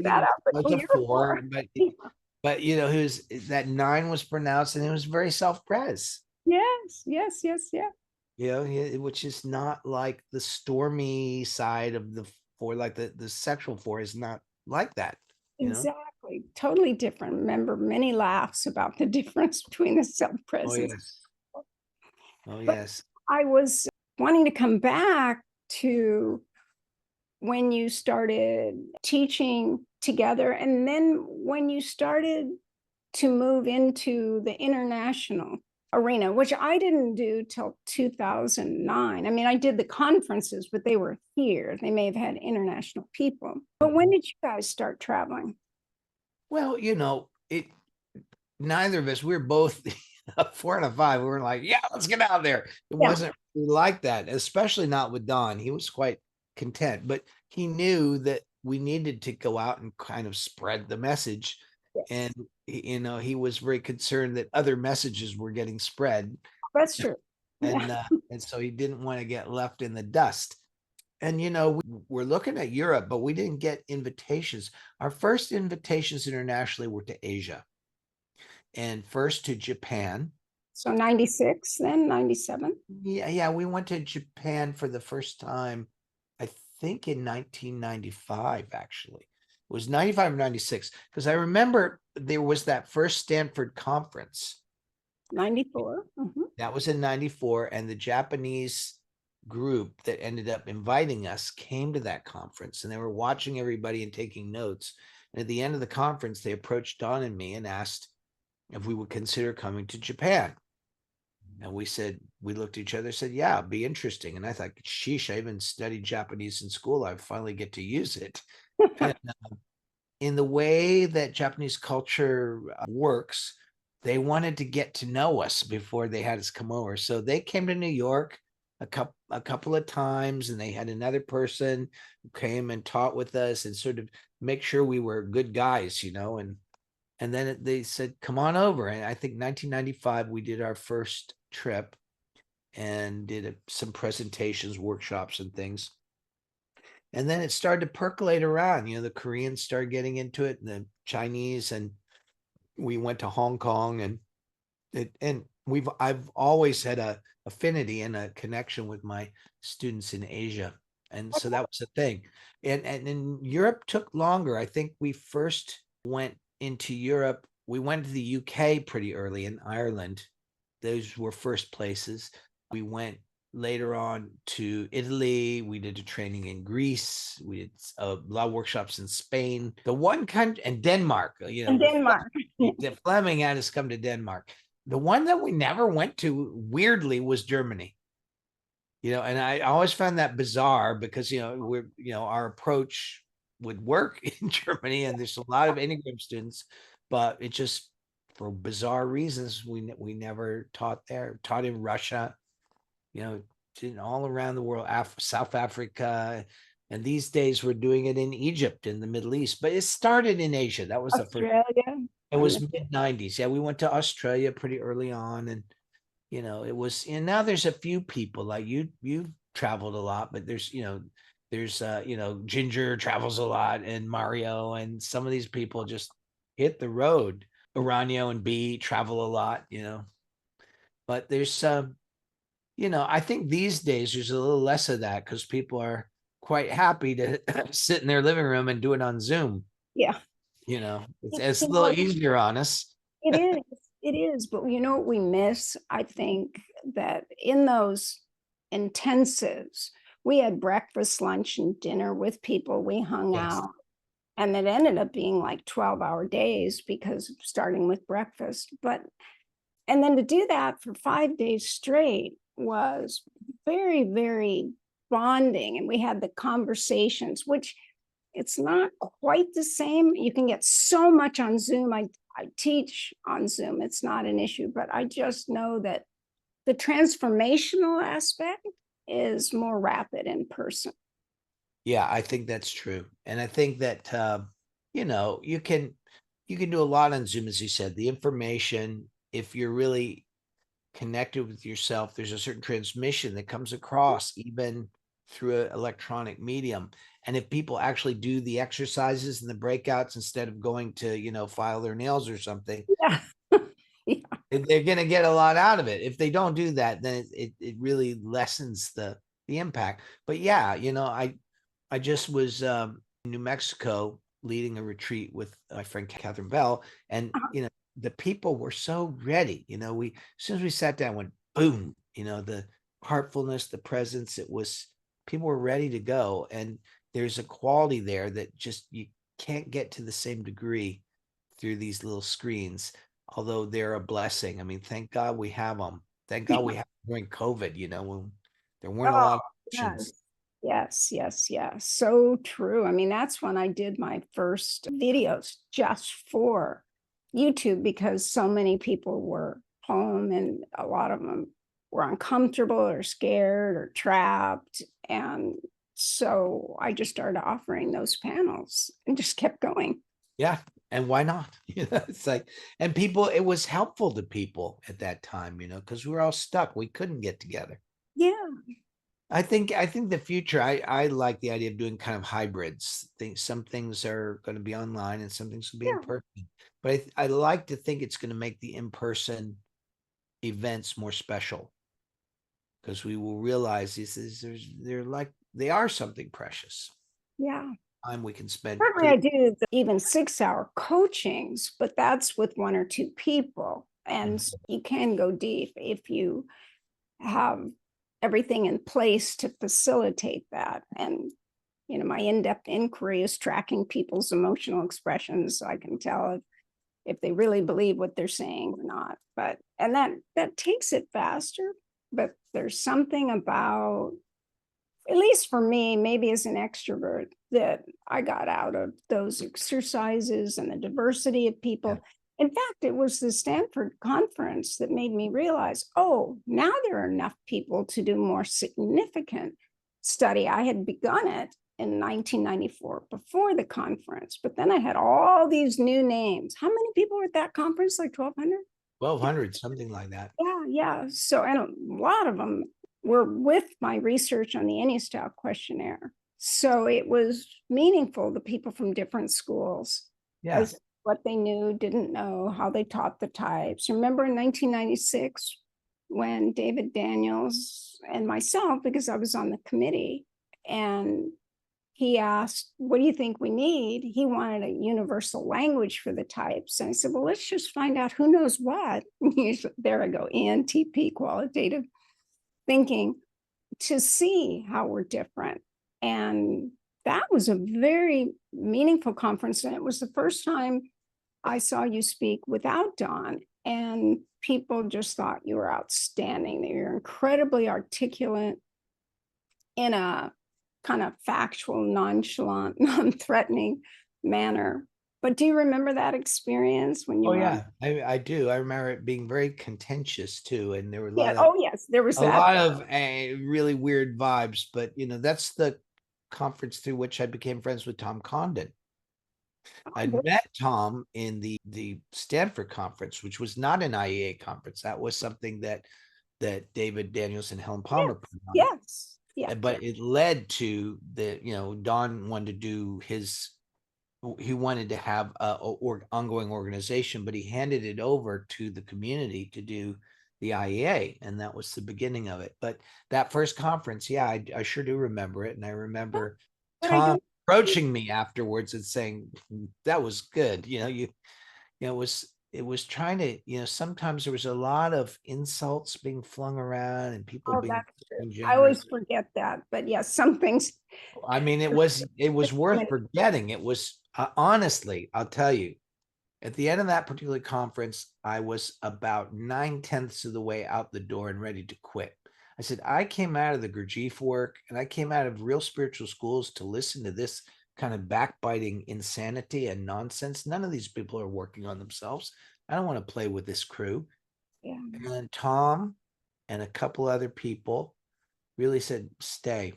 Speaker 1: that out,
Speaker 2: but a 4, but who's that 9 was pronounced, and it was very self-pres.
Speaker 1: Yes.
Speaker 2: Which is not like the stormy side of the 4, like the sexual 4 is not like that.
Speaker 1: Exactly. Totally different. Remember many laughs about the difference between the self-presence.
Speaker 2: Oh, yes.
Speaker 1: I was wanting to come back to when you started teaching together, and then when you started to move into the international arena, which I didn't do till 2009. I mean, I did the conferences, but they were here. They may have had international people. But when did you guys start traveling?
Speaker 2: Well, neither of us, we were both a 4 and a 5. We were like, yeah, let's get out there. It wasn't really like that, especially not with Don. He was quite content, but he knew that we needed to go out and kind of spread the message. Yes. And he was very concerned that other messages were getting spread.
Speaker 1: That's true.
Speaker 2: And so he didn't want to get left in the dust. And we're looking at Europe, but we didn't get invitations. Our first invitations internationally were to Asia, and first to Japan.
Speaker 1: So 96, then 97.
Speaker 2: Yeah, we went to Japan for the first time, I think in 1995. Actually, it was 95 or 96, because I remember there was that first Stanford conference.
Speaker 1: 94.
Speaker 2: That was in 94, and the Japanese group that ended up inviting us came to that conference, and they were watching everybody and taking notes. And at the end of the conference, they approached Don and me and asked if we would consider coming to Japan. And we looked at each other, said, yeah, it'd be interesting. And I thought, sheesh, I even studied Japanese in school. I finally get to use it. And, in the way that Japanese culture works, they wanted to get to know us before they had us come over. So they came to New York a couple of times, and they had another person who came and taught with us and sort of make sure we were good guys, and then they said, come on over. And I think 1995, we did our first trip and did some presentations, workshops, and things. And then it started to percolate around. The Koreans started getting into it, and the Chinese, and we went to Hong Kong, and I've always had a affinity and a connection with my students in Asia. And so that was a thing. And in Europe took longer. I think we first went into Europe. We went to the UK pretty early, in Ireland. Those were first places. We went later on to Italy. We did a training in Greece. We did a lot of workshops in Spain. The one country, and Denmark,
Speaker 1: In Denmark.
Speaker 2: the Fleming had us come to Denmark. The one that we never went to, weirdly, was Germany. And I always found that bizarre because, our approach would work in Germany, and there's a lot of Enneagram students, but it just, for bizarre reasons, we never taught there. Taught in Russia, all around the world, South Africa, and these days we're doing it in Egypt, in the Middle East. But it started in Asia. That was
Speaker 1: Australia.
Speaker 2: the first. It was mid-90s. Yeah, we went to Australia pretty early on, and it was. And now there's a few people like you traveled a lot, but there's Ginger travels a lot, and Mario, and some of these people just hit the road. Aranio and B travel a lot, but there's I think these days there's a little less of that because people are quite happy to sit in their living room and do it on Zoom.
Speaker 1: Yeah.
Speaker 2: It's a little easier on us.
Speaker 1: It is. It is. But what we miss? I think that in those intensives, we had breakfast, lunch, and dinner with people. We hung out. And it ended up being like 12-hour days because starting with breakfast. And then to do that for 5 days straight was very, very bonding. And we had the conversations, which it's not quite the same. You can get so much on Zoom. I teach on Zoom. It's not an issue, but I just know that the transformational aspect is more rapid in person.
Speaker 2: Yeah, I think that's true. And I think that, you can do a lot on Zoom, as you said. The information, if you're really connected with yourself, there's a certain transmission that comes across even through an electronic medium. And if people actually do the exercises and the breakouts instead of going to, file their nails or something,
Speaker 1: yeah.
Speaker 2: They're going to get a lot out of it. If they don't do that, then it really lessens the impact. But yeah, I just was in New Mexico leading a retreat with my friend Catherine Bell, and the people were so ready. We as soon as we sat down, went boom. The heartfulness, the presence. It was, people were ready to go, and there's a quality there that just you can't get to the same degree through these little screens. Although they're a blessing. I mean, thank God we have them. Thank God we have them during COVID. When there weren't a lot of options.
Speaker 1: Yes. So true. I mean, that's when I did my first videos just for YouTube, because so many people were home and a lot of them were uncomfortable or scared or trapped. And so I just started offering those panels and just kept going.
Speaker 2: Yeah. And why not? It's like, and people, it was helpful to people at that time, because we were all stuck. We couldn't get together.
Speaker 1: Yeah.
Speaker 2: I think the future, I like the idea of doing kind of hybrids. Some things are going to be online and some things will be in person. But I like to think it's going to make the in-person events more special, because we will realize they are something precious.
Speaker 1: Yeah.
Speaker 2: Time we can spend.
Speaker 1: Certainly I do even 6-hour coachings, but that's with 1 or 2 people. And you can go deep if you have everything in place to facilitate that. And, my in-depth inquiry is tracking people's emotional expressions, so I can tell if they really believe what they're saying or not. And that takes it faster, but there's something about, at least for me, maybe as an extrovert, that I got out of those exercises and the diversity of people. Yeah. In fact, it was the Stanford conference that made me realize, now there are enough people to do more significant study. I had begun it in 1994 before the conference, but then I had all these new names. How many people were at that conference? Like 1,200?
Speaker 2: 1,200, something like that.
Speaker 1: Yeah. So, and a lot of them were with my research on the Enneastyle questionnaire. So it was meaningful to people from different schools. As what they knew, didn't know, how they taught the types. Remember in 1996, when David Daniels and myself, because I was on the committee, and he asked, what do you think we need? He wanted a universal language for the types. And I said, well, let's just find out who knows what. There I go, ENTP, qualitative. thinking to see how we're different. And that was a very meaningful conference. And it was the first time I saw you speak without Don. And people just thought you were outstanding, that you're incredibly articulate in a kind of factual, nonchalant, non-threatening manner. But do you remember that experience when you
Speaker 2: Oh
Speaker 1: were on?
Speaker 2: yeah, I do. I remember it being very contentious too, and there were
Speaker 1: Yeah. Oh, yes, there was
Speaker 2: a
Speaker 1: that.
Speaker 2: lot of really weird vibes. But you know, that's the conference through which I became friends with Tom Condon. I met Tom in the Stanford conference, which was not an IEA conference. That was something that David Daniels and Helen Palmer put on.
Speaker 1: Yes. Yeah.
Speaker 2: But it led to Don wanted to do he wanted to have ongoing organization, but he handed it over to the community to do the IEA, and that was the beginning of it. But that first conference, yeah, I sure do remember it, and I remember
Speaker 1: But I
Speaker 2: Tom
Speaker 1: don't.
Speaker 2: approaching me afterwards and saying that was good. It was trying to, sometimes there was a lot of insults being flung around and people
Speaker 1: Oh,
Speaker 2: being
Speaker 1: that's true. I
Speaker 2: generous.
Speaker 1: always forget that. But yes, some things.
Speaker 2: I mean, it was worth forgetting. It was honestly, I'll tell you, at the end of that particular conference, I was about 9/10 of the way out the door and ready to quit. I said, I came out of the Gurdjieff work and I came out of real spiritual schools to listen to this kind of backbiting insanity and nonsense. None of these people are working on themselves. I don't want to play with this crew.
Speaker 1: Yeah.
Speaker 2: And Tom and a couple other people really said, stay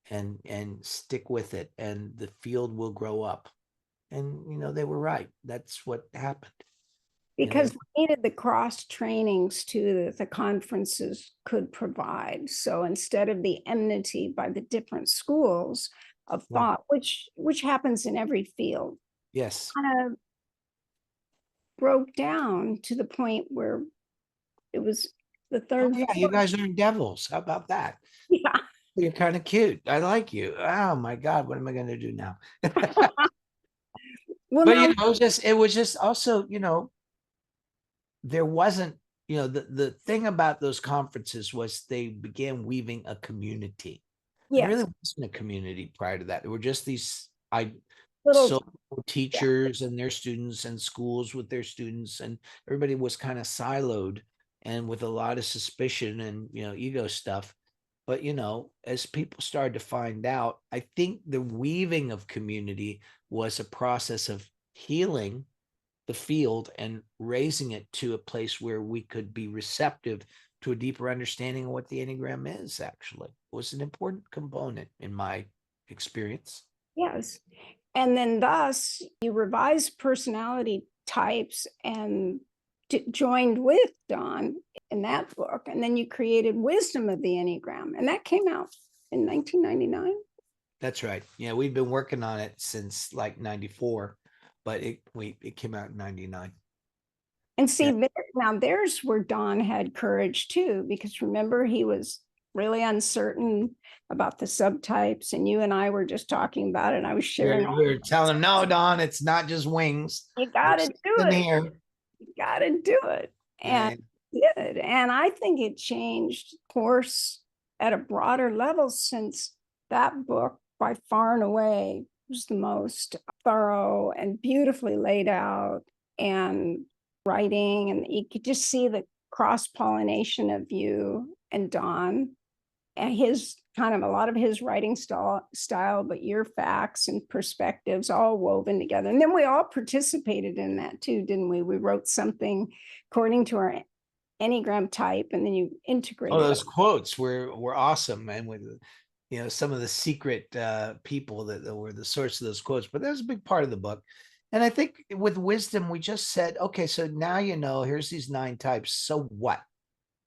Speaker 2: and stick with it, and the field will grow up. And they were right. That's what happened.
Speaker 1: Because we needed the cross trainings too that the conferences could provide. So instead of the enmity by the different schools of thought, which happens in every field,
Speaker 2: Yes.
Speaker 1: kind of broke down to the point where it was the third.
Speaker 2: Yeah, you guys aren't devils. How about that?
Speaker 1: Yeah.
Speaker 2: You're kind of cute. I like you. Oh my God, what am I going to do now?
Speaker 1: Well,
Speaker 2: But
Speaker 1: now,
Speaker 2: it was just also, there wasn't, the thing about those conferences was they began weaving a community. There really
Speaker 1: yes,
Speaker 2: wasn't a community prior to that. There were just these
Speaker 1: little,
Speaker 2: so
Speaker 1: yeah,
Speaker 2: teachers and their students and schools with their students, and everybody was kind of siloed and with a lot of suspicion and ego stuff. But as people started to find out, I think the weaving of community was a process of healing the field and raising it to a place where we could be receptive to a deeper understanding of what the Enneagram is. Actually, it was an important component in my experience.
Speaker 1: yes. And then thus you revised personality types and joined with Don in that book. And then you created Wisdom of the Enneagram. And that came out in 1999.
Speaker 2: That's right. Yeah, we've been working on it since like 94, but it came out in 99.
Speaker 1: And see,
Speaker 2: Yeah.
Speaker 1: now there's where Don had courage too, because remember, he was really uncertain about the subtypes. And you and I were just talking about it. And I was sharing,
Speaker 2: We were telling him, no, Don, it's not just wings.
Speaker 1: you got
Speaker 2: There's
Speaker 1: to do
Speaker 2: something
Speaker 1: it.
Speaker 2: here.
Speaker 1: You got to do it. And
Speaker 2: And
Speaker 1: did. And I think it changed course at a broader level since that book by far and away was the most thorough and beautifully laid out and writing. And you could just see the cross-pollination of you and Don and his kind of a lot of his writing style, but your facts and perspectives all woven together. And then we all participated in that too, didn't we? We wrote something according to our Enneagram type, and then you integrated
Speaker 2: those
Speaker 1: it.
Speaker 2: quotes were awesome, and with some of the secret people that were the source of those quotes. But that was a big part of the book. And I think with wisdom, we just said, okay, so now here's these 9 types. So what?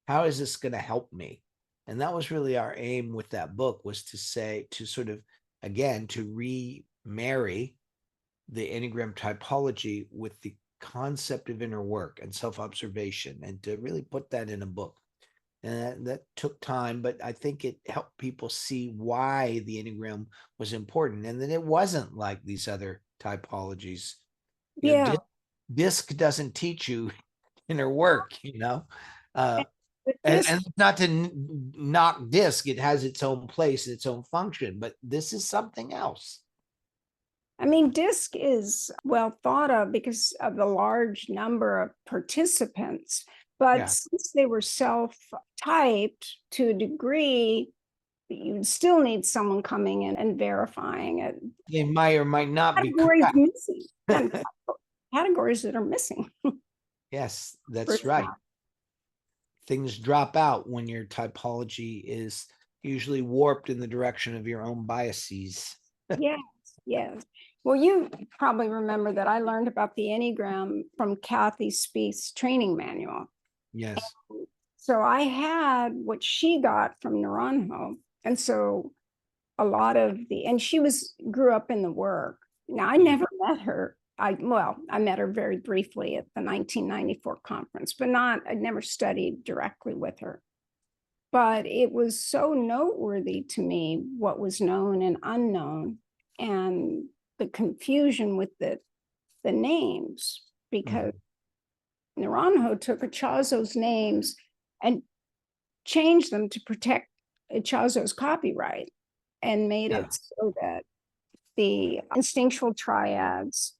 Speaker 2: How is this going to help me? And that was really our aim with that book, was to sort of, again, to remarry the Enneagram typology with the concept of inner work and self-observation, and to really put that in a book. And that took time, but I think it helped people see why the Enneagram was important, and that it wasn't like these other typologies.
Speaker 1: Yeah.
Speaker 2: DISC doesn't teach you inner work,
Speaker 1: But
Speaker 2: And,
Speaker 1: this,
Speaker 2: and not to knock disc, it has its own place, its own function, but this is something else.
Speaker 1: I mean, DISC is well thought of because of the large number of participants, but
Speaker 2: Yeah.
Speaker 1: since they were self-typed to a degree, you'd still need someone coming in and verifying it.
Speaker 2: They might or might not be
Speaker 1: Categories
Speaker 2: correct.
Speaker 1: missing and categories that are missing.
Speaker 2: Yes, that's
Speaker 1: First
Speaker 2: right.
Speaker 1: time.
Speaker 2: Things drop out when your typology is usually warped in the direction of your own biases.
Speaker 1: Yes, yes. Well, you probably remember that I learned about the Enneagram from Kathy Spieth's training manual.
Speaker 2: Yes.
Speaker 1: So I had what she got from Naranjo. And so a lot of and she grew up in the work. Now I never met her. I met her very briefly at the 1994 conference, but I never studied directly with her. But it was so noteworthy to me what was known and unknown, and the confusion with the names, because Naranjo took Ichazo's names and changed them to protect Ichazo's copyright and made
Speaker 2: Yeah.
Speaker 1: it so that the instinctual triads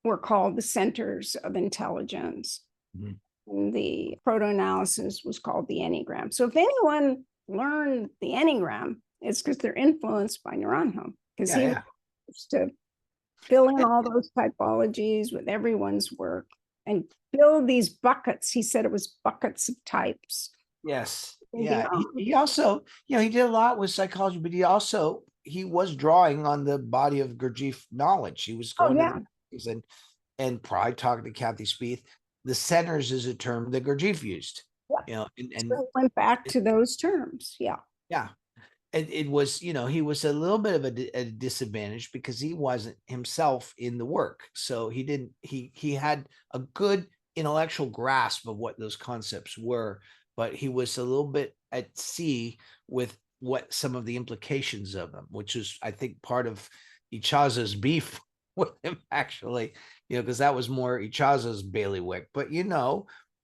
Speaker 1: were called the centers of intelligence.
Speaker 2: Mhm.
Speaker 1: And the proto-analysis was called the Enneagram. So if anyone learned the Enneagram, it's because they're influenced by Naranjo, because he used to fill in all those typologies with everyone's work and build these buckets. He said it was buckets of types.
Speaker 2: Yes.
Speaker 1: And
Speaker 2: Yeah. He also, he did a lot with psychology, but he was drawing on the body of Gurdjieff knowledge. He was going to these and probably talking to Kathy Spieth. The centers is a term that Gurdjieff used.
Speaker 1: So he went back to those terms. Yeah.
Speaker 2: It was, he was a little bit of a disadvantage because he wasn't himself in the work. So he had a good intellectual grasp of what those concepts were, but he was a little bit at sea with what some of the implications of them, which is, I think, part of Ichazo's beef with him, actually, because that was more Ichazo's bailiwick. But,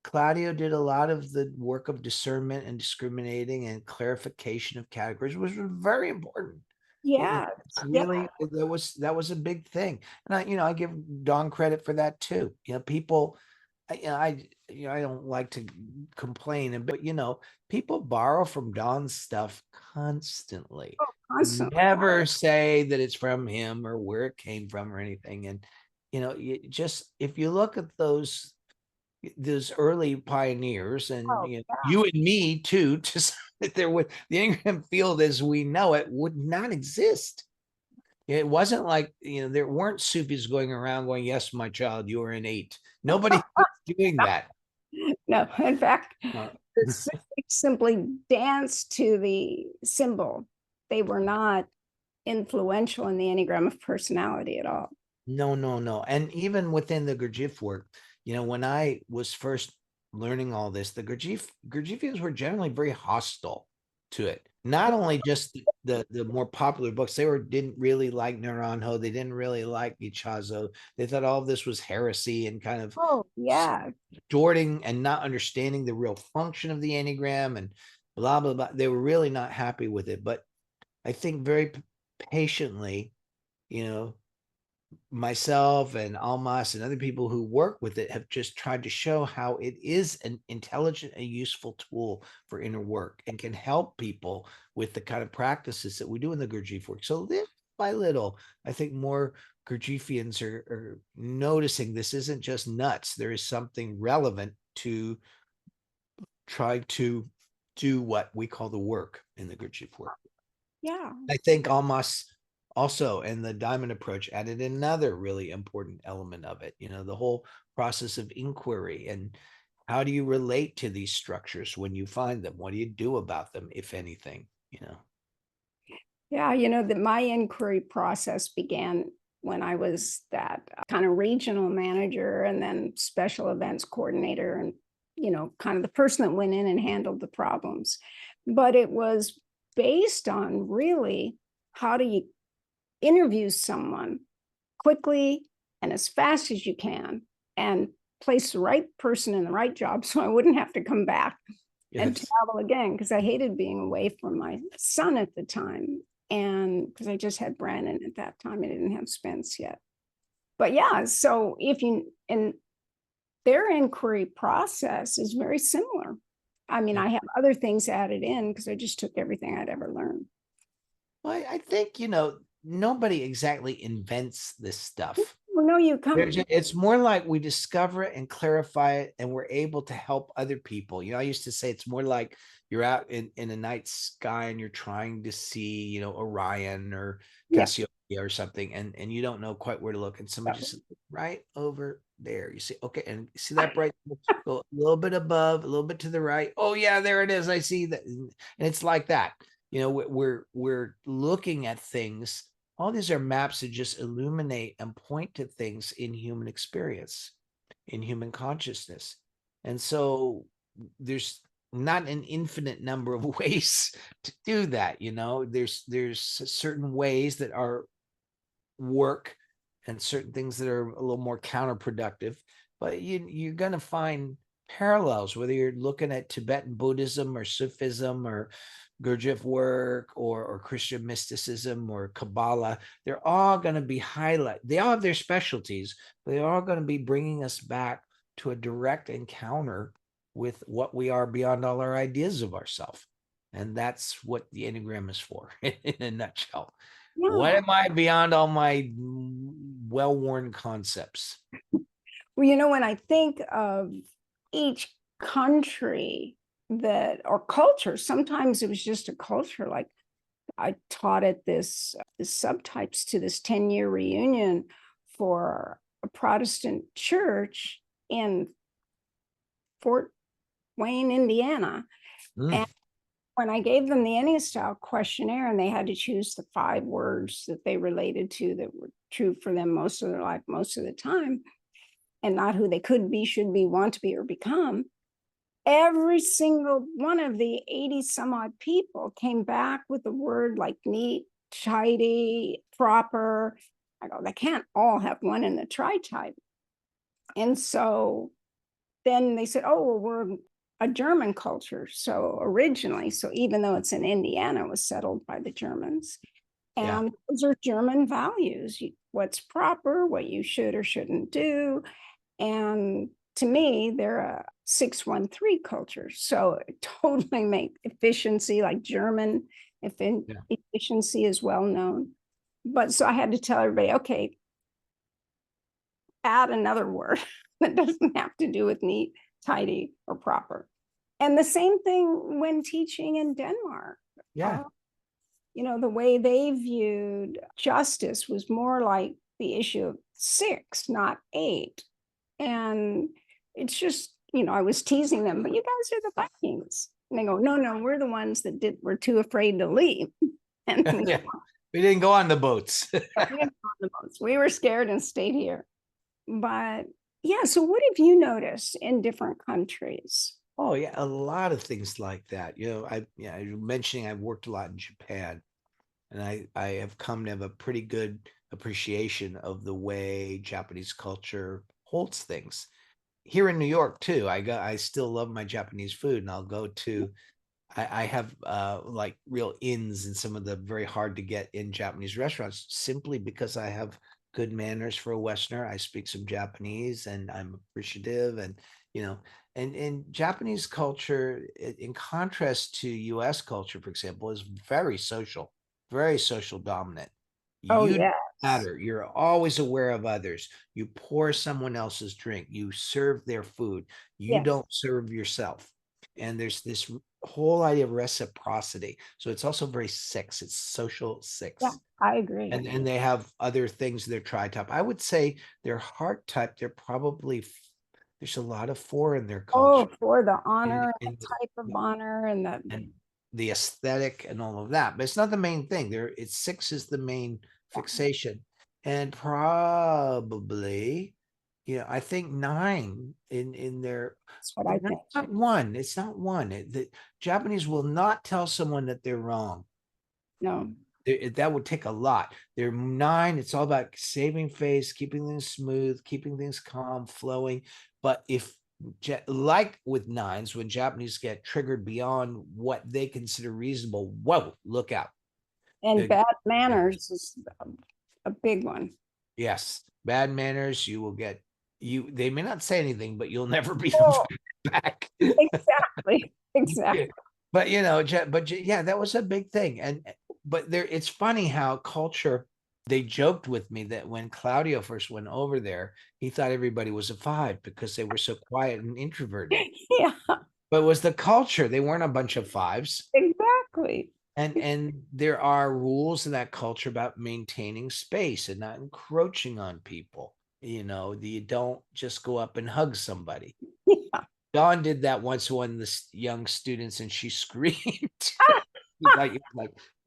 Speaker 2: Claudio did a lot of the work of discernment and discriminating and clarification of categories, which was very important.
Speaker 1: Yeah.
Speaker 2: Really, that was a big thing. And I give Don credit for that too. People, I don't like to complain, but people borrow from Don's stuff constantly.
Speaker 1: Constantly.
Speaker 2: Never say that it's from him or where it came from or anything. And if you look at those early pioneers, and you and me too, just that there with the Enneagram field as we know it would not exist. It wasn't like, there weren't Sufis going around going, "Yes, my child, you are an 8." Nobody was doing that.
Speaker 1: No, in fact, the simply danced to the symbol. They were not influential in the Enneagram of personality at all.
Speaker 2: No. And even within the Gurdjieff work, when I was first learning all this, the Gurdjieffians were generally very hostile to it. Not only just the more popular books, they didn't really like Naranjo, they didn't really like Ichazo. They thought all of this was heresy and kind of distorting and not understanding the real function of the Enneagram and blah blah blah. They were really not happy with it. But I think very patiently, myself and Almas and other people who work with it have just tried to show how it is an intelligent and useful tool for inner work and can help people with the kind of practices that we do in the Gurdjieff work. So little by little, I think more Gurdjieffians are noticing this isn't just nuts. There is something relevant to try to do what we call the work in the Gurdjieff work.
Speaker 1: Yeah.
Speaker 2: I think Almas also, and the diamond approach added another really important element of it, the whole process of inquiry and how do you relate to these structures when you find them? What do you do about them, if anything?
Speaker 1: Yeah, that my inquiry process began when I was that kind of regional manager and then special events coordinator and, kind of the person that went in and handled the problems. But it was based on really how do you interview someone quickly and as fast as you can and place the right person in the right job so I wouldn't have to come back and
Speaker 2: Yes.
Speaker 1: travel again, because I hated being away from my son at the time. And because I just had Brandon at that time, I didn't have Spence yet. But yeah, so and their inquiry process is very similar. I mean,
Speaker 2: Yeah.
Speaker 1: I have other things added in because I just took everything I'd ever learned.
Speaker 2: Well, I think, nobody exactly invents this stuff.
Speaker 1: Well, no, you come.
Speaker 2: It's more like we discover it and clarify it, and we're able to help other people. I used to say it's more like you're out in a night sky and you're trying to see, Orion or
Speaker 1: Yeah.
Speaker 2: Cassiopeia or something, and you don't know quite where to look. And somebody just said, right over there. You see, okay, and see that bright, go a little bit above, a little bit to the right. Oh yeah, there it is. I see that. And it's like that. We're looking at things. All these are maps that just illuminate and point to things in human experience, in human consciousness. And so there's not an infinite number of ways to do that. There's certain ways that are work and certain things that are a little more counterproductive, but you're going to find parallels, whether you're looking at Tibetan Buddhism or Sufism or Gurdjieff work or Christian mysticism or Kabbalah. They're all going to be they all have their specialties, but they're all going to be bringing us back to a direct encounter with what we are beyond all our ideas of ourselves. And that's what the Enneagram is for in a nutshell.
Speaker 1: Yeah.
Speaker 2: What am I beyond all my well-worn concepts?
Speaker 1: Well, when I think of each country or culture, sometimes it was just a culture. Like I taught at this subtypes to this 10-year reunion for a Protestant church in Fort Wayne, Indiana. And when I gave them the Enneagram style questionnaire and they had to choose the 5 words that they related to that were true for them most of their life, most of the time, and not who they could be, should be, want to be, or become, every single one of the 80 some odd people came back with a word like neat, tidy, proper. I go, they can't all have one in the tri-type. And so then they said, oh, well, we're a German culture. So originally, so even though it's in Indiana, it was settled by the Germans. And those are German values, what's proper, what you should or shouldn't do. And to me, they're a 613 culture. So it totally make efficiency, like German efficiency is well known. But so I had to tell everybody, okay, add another word that doesn't have to do with neat, tidy, or proper. And the same thing when teaching in Denmark.
Speaker 2: Yeah.
Speaker 1: The way they viewed justice was more like the issue of 6, not 8. And it's just, I was teasing them, but you guys are the Vikings. And they go, no, we're the ones that were too afraid to leave. And
Speaker 2: we didn't go on the boats.
Speaker 1: We were scared and stayed here. But yeah, so what have you noticed in different countries?
Speaker 2: Oh yeah, a lot of things like that. I mentioning I've worked a lot in Japan, and I have come to have a pretty good appreciation of the way Japanese culture holds things. Here in New York too, I still love my Japanese food, and I'll go to I have like real inns in some of the very hard to get in Japanese restaurants simply because I have good manners for a Westerner. I speak some Japanese and I'm appreciative, and and Japanese culture, in contrast to US culture, for example, is very social dominant. You matter. You're always aware of others. You pour someone else's drink. You serve their food. You don't serve yourself. And there's this whole idea of reciprocity. So it's also very 6. It's social 6.
Speaker 1: Yeah, I agree.
Speaker 2: And they have other things they're tri-type. I would say they're heart type. They're probably there's a lot of 4 in their culture.
Speaker 1: Oh, for the honor
Speaker 2: and
Speaker 1: and the type of honor and
Speaker 2: the aesthetic and all of that, but it's not the main thing. It's 6 is the main fixation, and probably, I think 9 in their.
Speaker 1: That's what I think.
Speaker 2: It's not 1. It's not 1. The Japanese will not tell someone that they're wrong.
Speaker 1: No,
Speaker 2: That would take a lot. They're 9. It's all about saving face, keeping things smooth, keeping things calm, flowing. But if like with 9s, when Japanese get triggered beyond what they consider reasonable, whoa, look out.
Speaker 1: And bad manners is a big one.
Speaker 2: Yes, bad manners. You will get They may not say anything, but you'll never be
Speaker 1: Oh,
Speaker 2: back.
Speaker 1: exactly. Exactly.
Speaker 2: But yeah, that was a big thing. But it's funny how culture. They joked with me that when Claudio first went over there, he thought everybody was a 5 because they were so quiet and introverted.
Speaker 1: Yeah,
Speaker 2: But it was the culture. They weren't a bunch of 5s.
Speaker 1: exactly.
Speaker 2: And there are rules in that culture about maintaining space and not encroaching on people. You don't just go up and hug somebody.
Speaker 1: Yeah.
Speaker 2: Dawn did that once to one of the young students, and she screamed. like,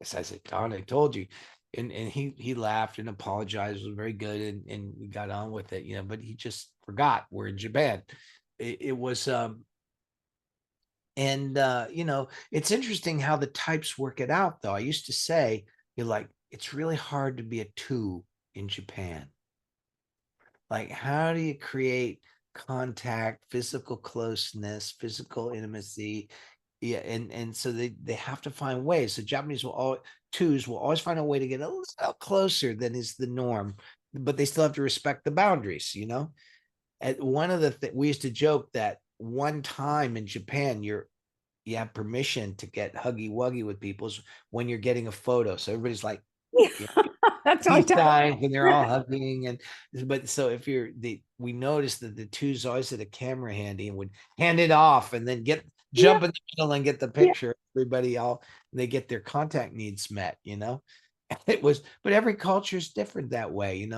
Speaker 2: I said, Dawn, I told you. And he laughed and apologized. It was very good, and we got on with it, but he just forgot we're in Japan. It was it's interesting how the types work it out, though. I used to say, it's really hard to be a 2 in Japan. Like, how do you create contact, physical closeness, physical intimacy? Yeah, and so they have to find ways. So Japanese 2s will always find a way to get a little closer than is the norm, but they still have to respect the boundaries, At one of the we used to joke that one time in Japan, you have permission to get huggy wuggy with people when you're getting a photo. So everybody's like,
Speaker 1: That's
Speaker 2: peace signs and they're all hugging. But so if we noticed that the 2s always had a camera handy and would hand it off and then jump in the middle and get the picture. Everybody they get their contact needs met, but every culture is different that way.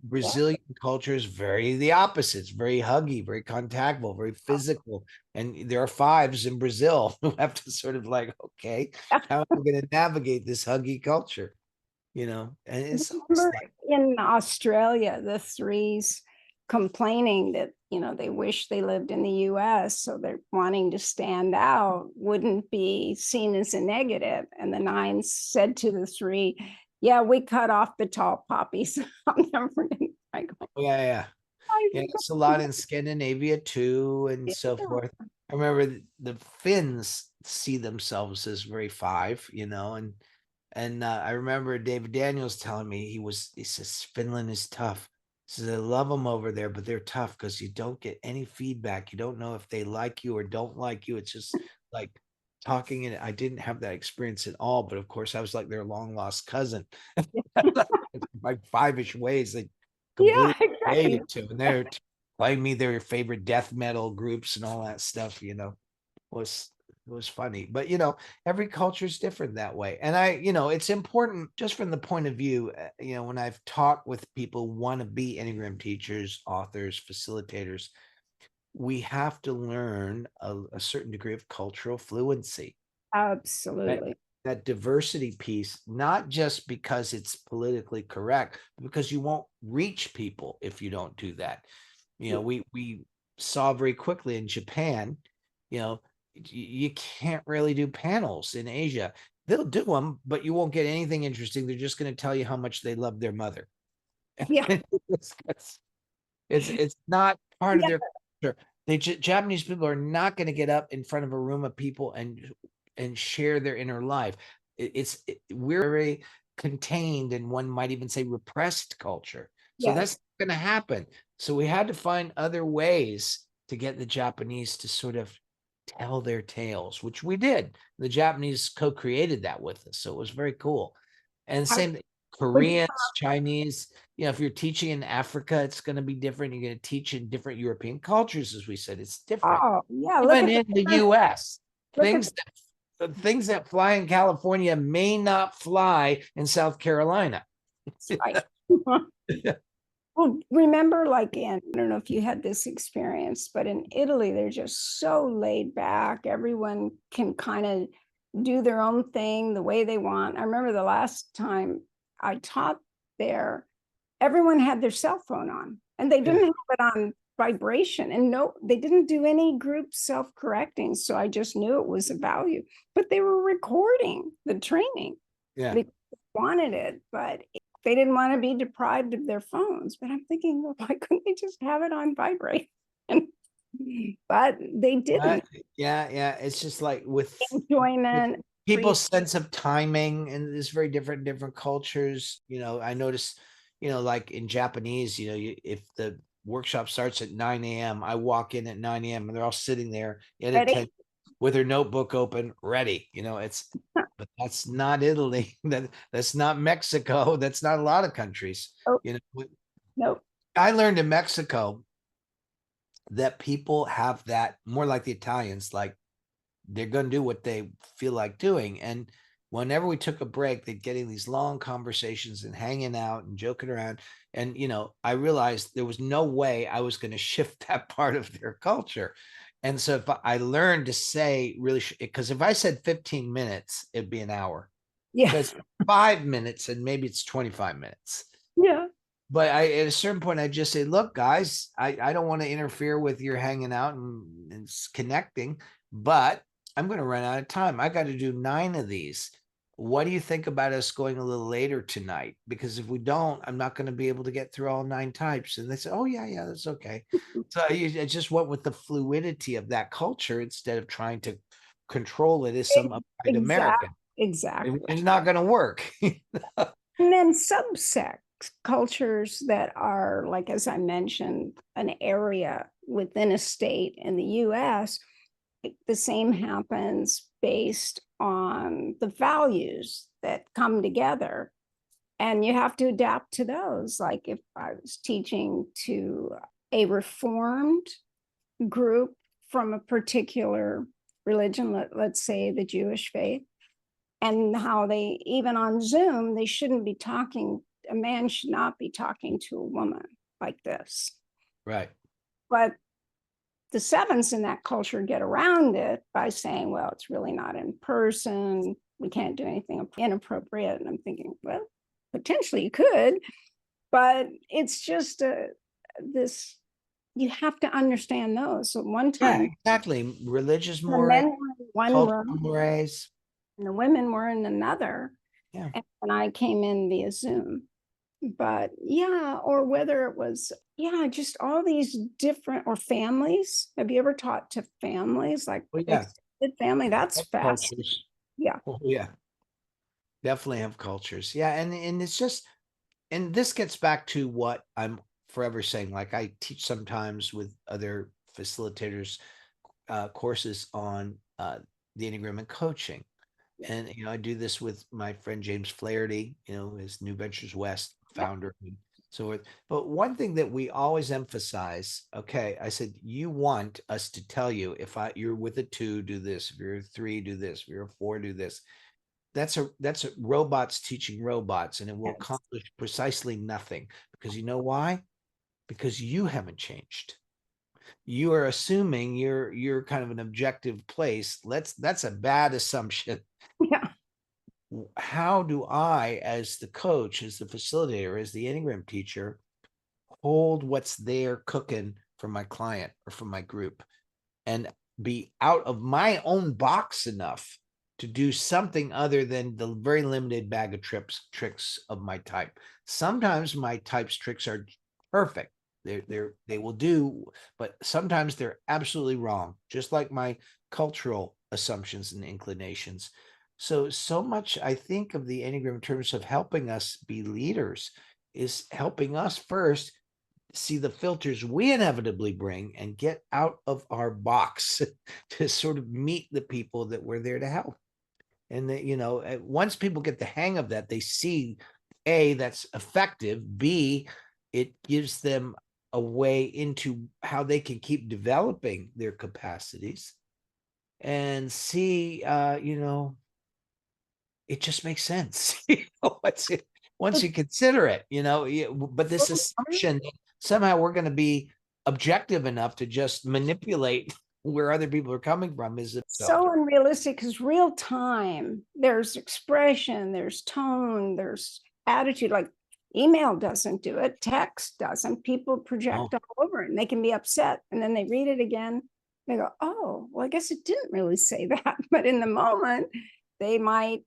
Speaker 2: Brazilian culture is very the opposite. It's very huggy, very contactable, very physical. And there are 5s in Brazil who have to sort of okay, how am I going to navigate this huggy culture? And it's
Speaker 1: in Australia, the 3s complaining that, they wish they lived in the US, so they're wanting to stand out wouldn't be seen as a negative. And the 9s said to the 3, yeah, we cut off the tall poppies. I'll never forget.
Speaker 2: Yeah, it's a lot in Scandinavia too, and so forth. I remember the Finns see themselves as very 5, and I remember David Daniels telling me he says Finland is tough. He says I love them over there, but they're tough because you don't get any feedback. You don't know if they like you or don't like you. It's just like talking, and I didn't have that experience at all. But of course, I was like their long lost cousin. Like 5-ish ways they completely related to, and they're playing me their favorite death metal groups and all that stuff. It was funny, but every culture is different that way. And it's important just from the point of view, when I've talked with people who want to be Enneagram teachers, authors, facilitators, we have to learn a certain degree of cultural fluency.
Speaker 1: Absolutely.
Speaker 2: That diversity piece, not just because it's politically correct, but because you won't reach people if you don't do that. We saw very quickly in Japan, you can't really do panels in Asia. They'll do them, but you won't get anything interesting. They're just going to tell you how much they love their mother.
Speaker 1: Yeah.
Speaker 2: It's not part of their culture. Japanese people are not going to get up in front of a room of people and share their inner life. We're very contained, and one might even say repressed culture. So that's not going to happen. So we had to find other ways to get the Japanese to sort of tell their tales, which we did. The Japanese co-created that with us, so it was very cool. And same Koreans, Chinese, if you're teaching in Africa, it's going to be different. You're going to teach in different European cultures, as we said. It's different.
Speaker 1: Oh, yeah.
Speaker 2: Even in the US, things that fly in California may not fly in South Carolina.
Speaker 1: Right. Well, remember, I don't know if you had this experience, but in Italy, they're just so laid back. Everyone can kind of do their own thing the way they want. I remember the last time I taught there, everyone had their cell phone on, and they didn't have it on vibration, and they didn't do any group self-correcting. So I just knew it was a value, but they were recording the training.
Speaker 2: Yeah.
Speaker 1: wanted it, but they didn't want to be deprived of their phones. But I'm thinking, well, why couldn't they just have it on vibrate? But they didn't.
Speaker 2: Yeah. It's just like with
Speaker 1: Enjoyment,
Speaker 2: people's sense of timing, and it's very different in different cultures. I noticed, like in Japanese, if the workshop starts at 9 a.m., I walk in at 9 a.m. and they're all sitting there at
Speaker 1: ready.
Speaker 2: attention with their notebook open, ready. But that's not Italy. That's not Mexico. That's not a lot of countries.
Speaker 1: Oh, nope.
Speaker 2: I learned in Mexico that people have that more like the Italians, like they're going to do what they feel like doing. And whenever we took a break, they're getting these long conversations and hanging out and joking around. And, I realized there was no way I was going to shift that part of their culture. And so if I learned to say really, because if I said 15 minutes, it'd be an hour.
Speaker 1: Yeah.
Speaker 2: Because 5 minutes and maybe it's 25 minutes.
Speaker 1: Yeah.
Speaker 2: But at a certain point, I just say, look, guys, I don't want to interfere with your hanging out and connecting, but I'm going to run out of time. I got to do 9 of these. What do you think about us going a little later tonight? Because if we don't, I'm not going to be able to get through all 9 types. And they say, oh, yeah, that's okay. So I just went with the fluidity of that culture instead of trying to control it as some upright American.
Speaker 1: Exactly.
Speaker 2: It's not going to work.
Speaker 1: And then subsect cultures that are, like, as I mentioned, an area within a state in the US, the same happens based on the values that come together. And you have to adapt to those. Like if I was teaching to a reformed group from a particular religion, let's say the Jewish faith, and how they, even on Zoom, they shouldn't be talking, a man should not be talking to a woman like this.
Speaker 2: Right.
Speaker 1: But the sevens in that culture get around it by saying, well, it's really not in person. We can't do anything inappropriate. And I'm thinking, well, potentially you could, but it's just this, you have to understand those. So one time,
Speaker 2: yeah, exactly. Religious
Speaker 1: the
Speaker 2: mores,
Speaker 1: men were in one
Speaker 2: cultural
Speaker 1: room
Speaker 2: mores.
Speaker 1: and the women were in another.
Speaker 2: Yeah.
Speaker 1: And I came in via Zoom. But yeah, or whether it was, just all these different, or families. Have you ever taught to families, like extended family? That's fast.
Speaker 2: Cultures.
Speaker 1: Yeah.
Speaker 2: Oh, yeah. Definitely have cultures. Yeah. And it's just, and this gets back to what I'm forever saying. Like I teach sometimes with other facilitators courses on the Enneagram and coaching. And, I do this with my friend James Flaherty, his New Ventures West founder and so forth. But one thing that we always emphasize, okay, I said, you want us to tell you if you're with a 2, do this. If you're a 3, do this. If you're a 4, do this. That's a robots teaching robots, and it will accomplish precisely nothing. Because you know why? Because you haven't changed. You are assuming you're kind of an objective place. That's a bad assumption.
Speaker 1: Yeah.
Speaker 2: How do I, as the coach, as the facilitator, as the Enneagram teacher, hold what's there cooking for my client or for my group and be out of my own box enough to do something other than the very limited bag of tricks of my type? Sometimes my type's tricks are perfect. They will do, but sometimes they're absolutely wrong, just like my cultural assumptions and inclinations. So much I think of the Enneagram in terms of helping us be leaders is helping us first see the filters we inevitably bring and get out of our box to sort of meet the people that we're there to help. And that, once people get the hang of that, they see A, that's effective, B, it gives them a way into how they can keep developing their capacities, and C, it just makes sense. Once you consider it, but this assumption that somehow we're going to be objective enough to just manipulate where other people are coming from is
Speaker 1: so unrealistic, because real time, there's expression, there's tone, there's attitude. Like email doesn't do it, text doesn't. People project all over it, and they can be upset, and then they read it again. They go, oh, well, I guess it didn't really say that. But in the moment, they might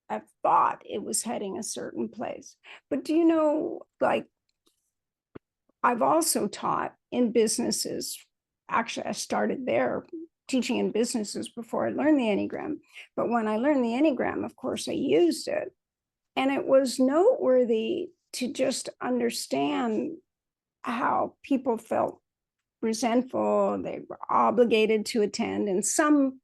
Speaker 1: I thought it was heading a certain place. But do you know, like, I've also taught in businesses. Actually, I started there teaching in businesses before I learned the Enneagram. But when I learned the Enneagram, of course, I used it. And it was noteworthy to just understand how people felt resentful, they were obligated to attend in some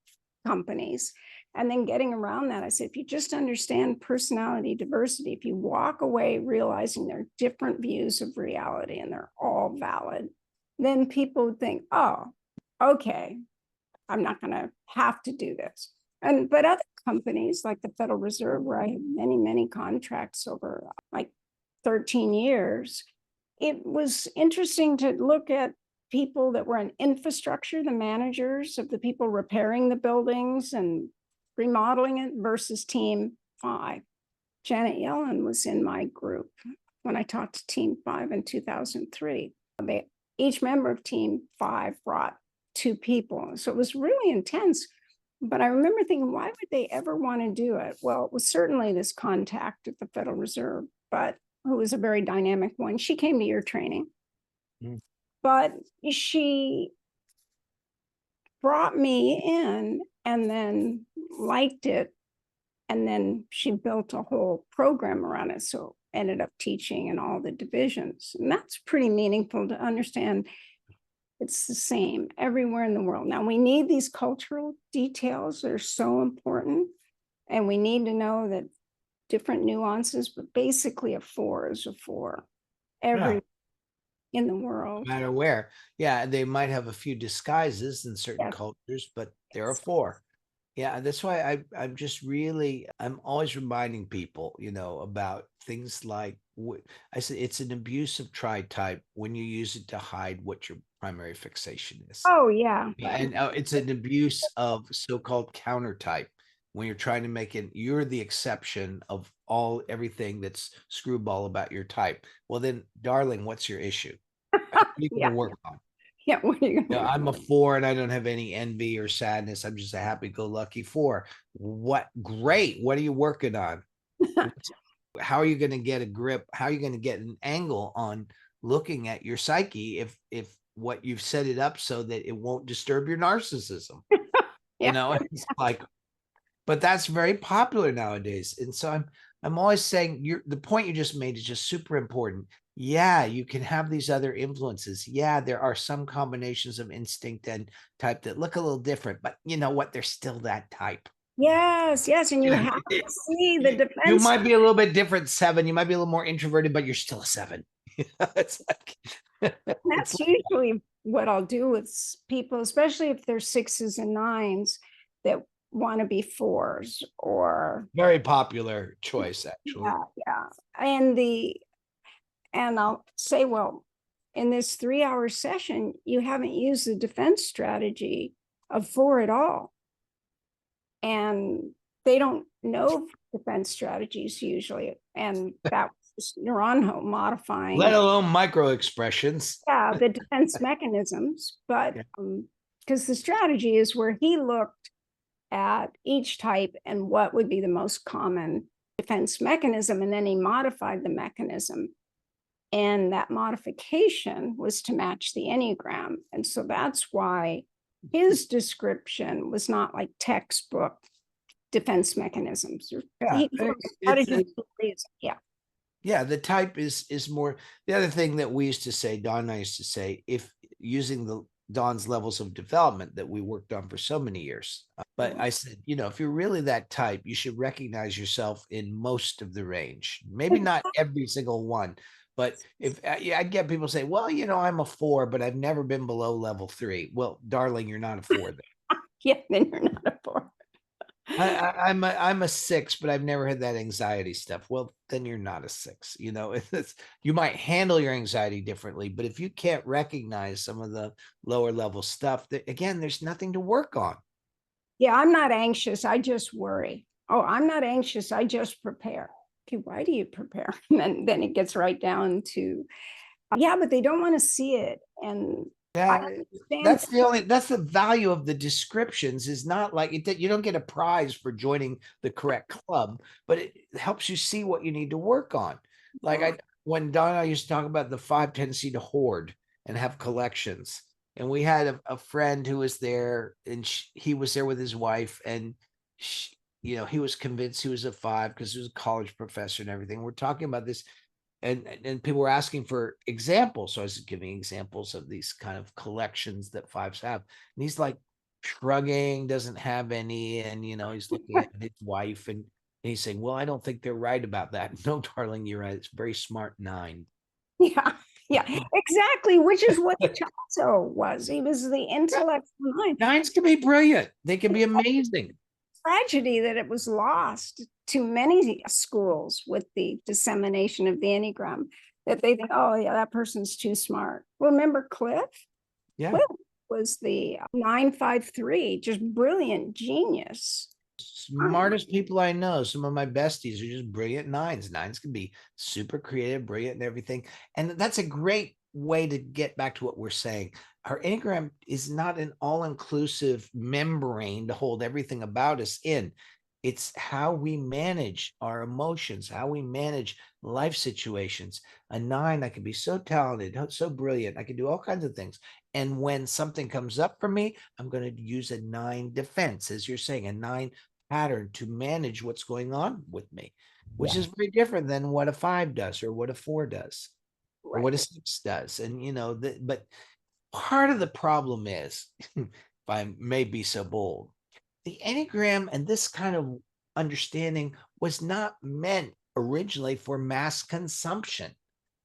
Speaker 1: companies. And then getting around that, I said, if you just understand personality diversity, if you walk away realizing there are different views of reality and they're all valid, then people would think, oh, okay, I'm not going to have to do this. But other companies like the Federal Reserve, where I had many, many contracts over like 13 years, it was interesting to look at people that were in infrastructure, the managers of the people repairing the buildings and remodeling it versus team 5. Janet Yellen was in my group when I talked to team 5 in 2003. Each member of team 5 brought 2 people. So it was really intense. But I remember thinking, why would they ever want to do it? Well, it was certainly this contact at the Federal Reserve, but who was a very dynamic one. She came to your training, but she brought me in and then liked it. And then she built a whole program around it. So ended up teaching in all the divisions. And that's pretty meaningful to understand. It's the same everywhere in the world. Now, we need these cultural details. They're so important. And we need to know that different nuances, but basically a 4 is a 4 everywhere in the world.
Speaker 2: No matter where. Yeah, they might have a few disguises in certain cultures, but they're a 4. Yeah, that's why I'm always reminding people, about things like I said, it's an abusive tritype when you use it to hide what your primary fixation is.
Speaker 1: Oh, yeah.
Speaker 2: And it's an abuse of so-called counter type when you're trying to make it, you're the exception of everything that's screwball about your type. Well, then, darling, what's your issue? What are you going to work on?
Speaker 1: Yeah, what are you gonna
Speaker 2: I'm a 4 and I don't have any envy or sadness. I'm just a happy-go-lucky 4. What? Great. What are you working on? How are you going to get a grip? How are you going to get an angle on looking at your psyche if what you've set it up so that it won't disturb your narcissism? It's like, but that's very popular nowadays. And so I'm always saying the point you just made is just super important. Yeah, you can have these other influences. Yeah, there are some combinations of instinct and type that look a little different, but you know what? They're still that type.
Speaker 1: Yes. And you have to see the defense.
Speaker 2: You might be a little bit different 7. You might be a little more introverted, but you're still a 7. It's like
Speaker 1: that's usually what I'll do with people, especially if they're 6s and 9s that want to be 4s or
Speaker 2: very popular choice, actually.
Speaker 1: Yeah. And I'll say, well, in this 3-hour session, you haven't used the defense strategy of 4 at all. And they don't know defense strategies usually. And that was Naranjo modifying.
Speaker 2: Let alone micro expressions.
Speaker 1: Yeah, the defense mechanisms. But because the strategy is where he looked at each type and what would be the most common defense mechanism. And then he modified the mechanism. And that modification was to match the Enneagram. And so that's why his description was not like textbook defense mechanisms.
Speaker 2: Yeah,
Speaker 1: Yeah,
Speaker 2: the type is more. The other thing that we used to say, Don and I used to say, if using Don's levels of development that we worked on for so many years. But I said, if you're really that type, you should recognize yourself in most of the range. Maybe not every single one. But if I'd get people say, well, I'm a 4, but I've never been below level 3. Well, darling, you're not a 4 then.
Speaker 1: Yeah, then you're not a 4.
Speaker 2: I'm a 6, but I've never had that anxiety stuff. Well, then you're not a 6. You might handle your anxiety differently, but if you can't recognize some of the lower level stuff, again, there's nothing to work on.
Speaker 1: Yeah, I'm not anxious. I just worry. Oh, I'm not anxious. I just prepare. Okay, why do you prepare? And then it gets right down to, but they don't want to see it. And I
Speaker 2: Yeah,
Speaker 1: understand that.
Speaker 2: that's the value of the descriptions, is not like it, you don't get a prize for joining the correct club, but it helps you see what you need to work on. Like when Don and I used to talk about the 5 tendency to hoard and have collections. And we had a friend who was there, and he was there with his wife, and he was convinced he was a 5 because he was a college professor and everything. We're talking about this, and people were asking for examples. So I was giving examples of these kind of collections that 5s have. And he's like shrugging, doesn't have any. And, he's looking at his wife, and he's saying, well, I don't think they're right about that. No, darling, you're right. It's a very smart 9.
Speaker 1: Yeah, yeah, exactly, which is what Ichazo was. He was the intellectual mind.
Speaker 2: 9s can be brilliant. They can be amazing.
Speaker 1: Tragedy that it was lost to many schools with the dissemination of the Enneagram, that they think, oh yeah, that person's too smart. Remember Cliff?
Speaker 2: Yeah.
Speaker 1: Cliff was the 953, just brilliant genius.
Speaker 2: Smartest people I know, some of my besties are just brilliant 9s. 9s can be super creative, brilliant, and everything. And that's a great way to get back to what we're saying. Our Enneagram is not an all-inclusive membrane to hold everything about us in. It's how we manage our emotions, how we manage life situations. A 9, I can be so talented, so brilliant. I can do all kinds of things. And when something comes up for me, I'm going to use a 9 defense, as you're saying, a 9 pattern to manage what's going on with me, which is very different than what a 5 does, or what a 4 does, or what a 6 does. And, but part of the problem is, if I may be so bold, the Enneagram and this kind of understanding was not meant originally for mass consumption.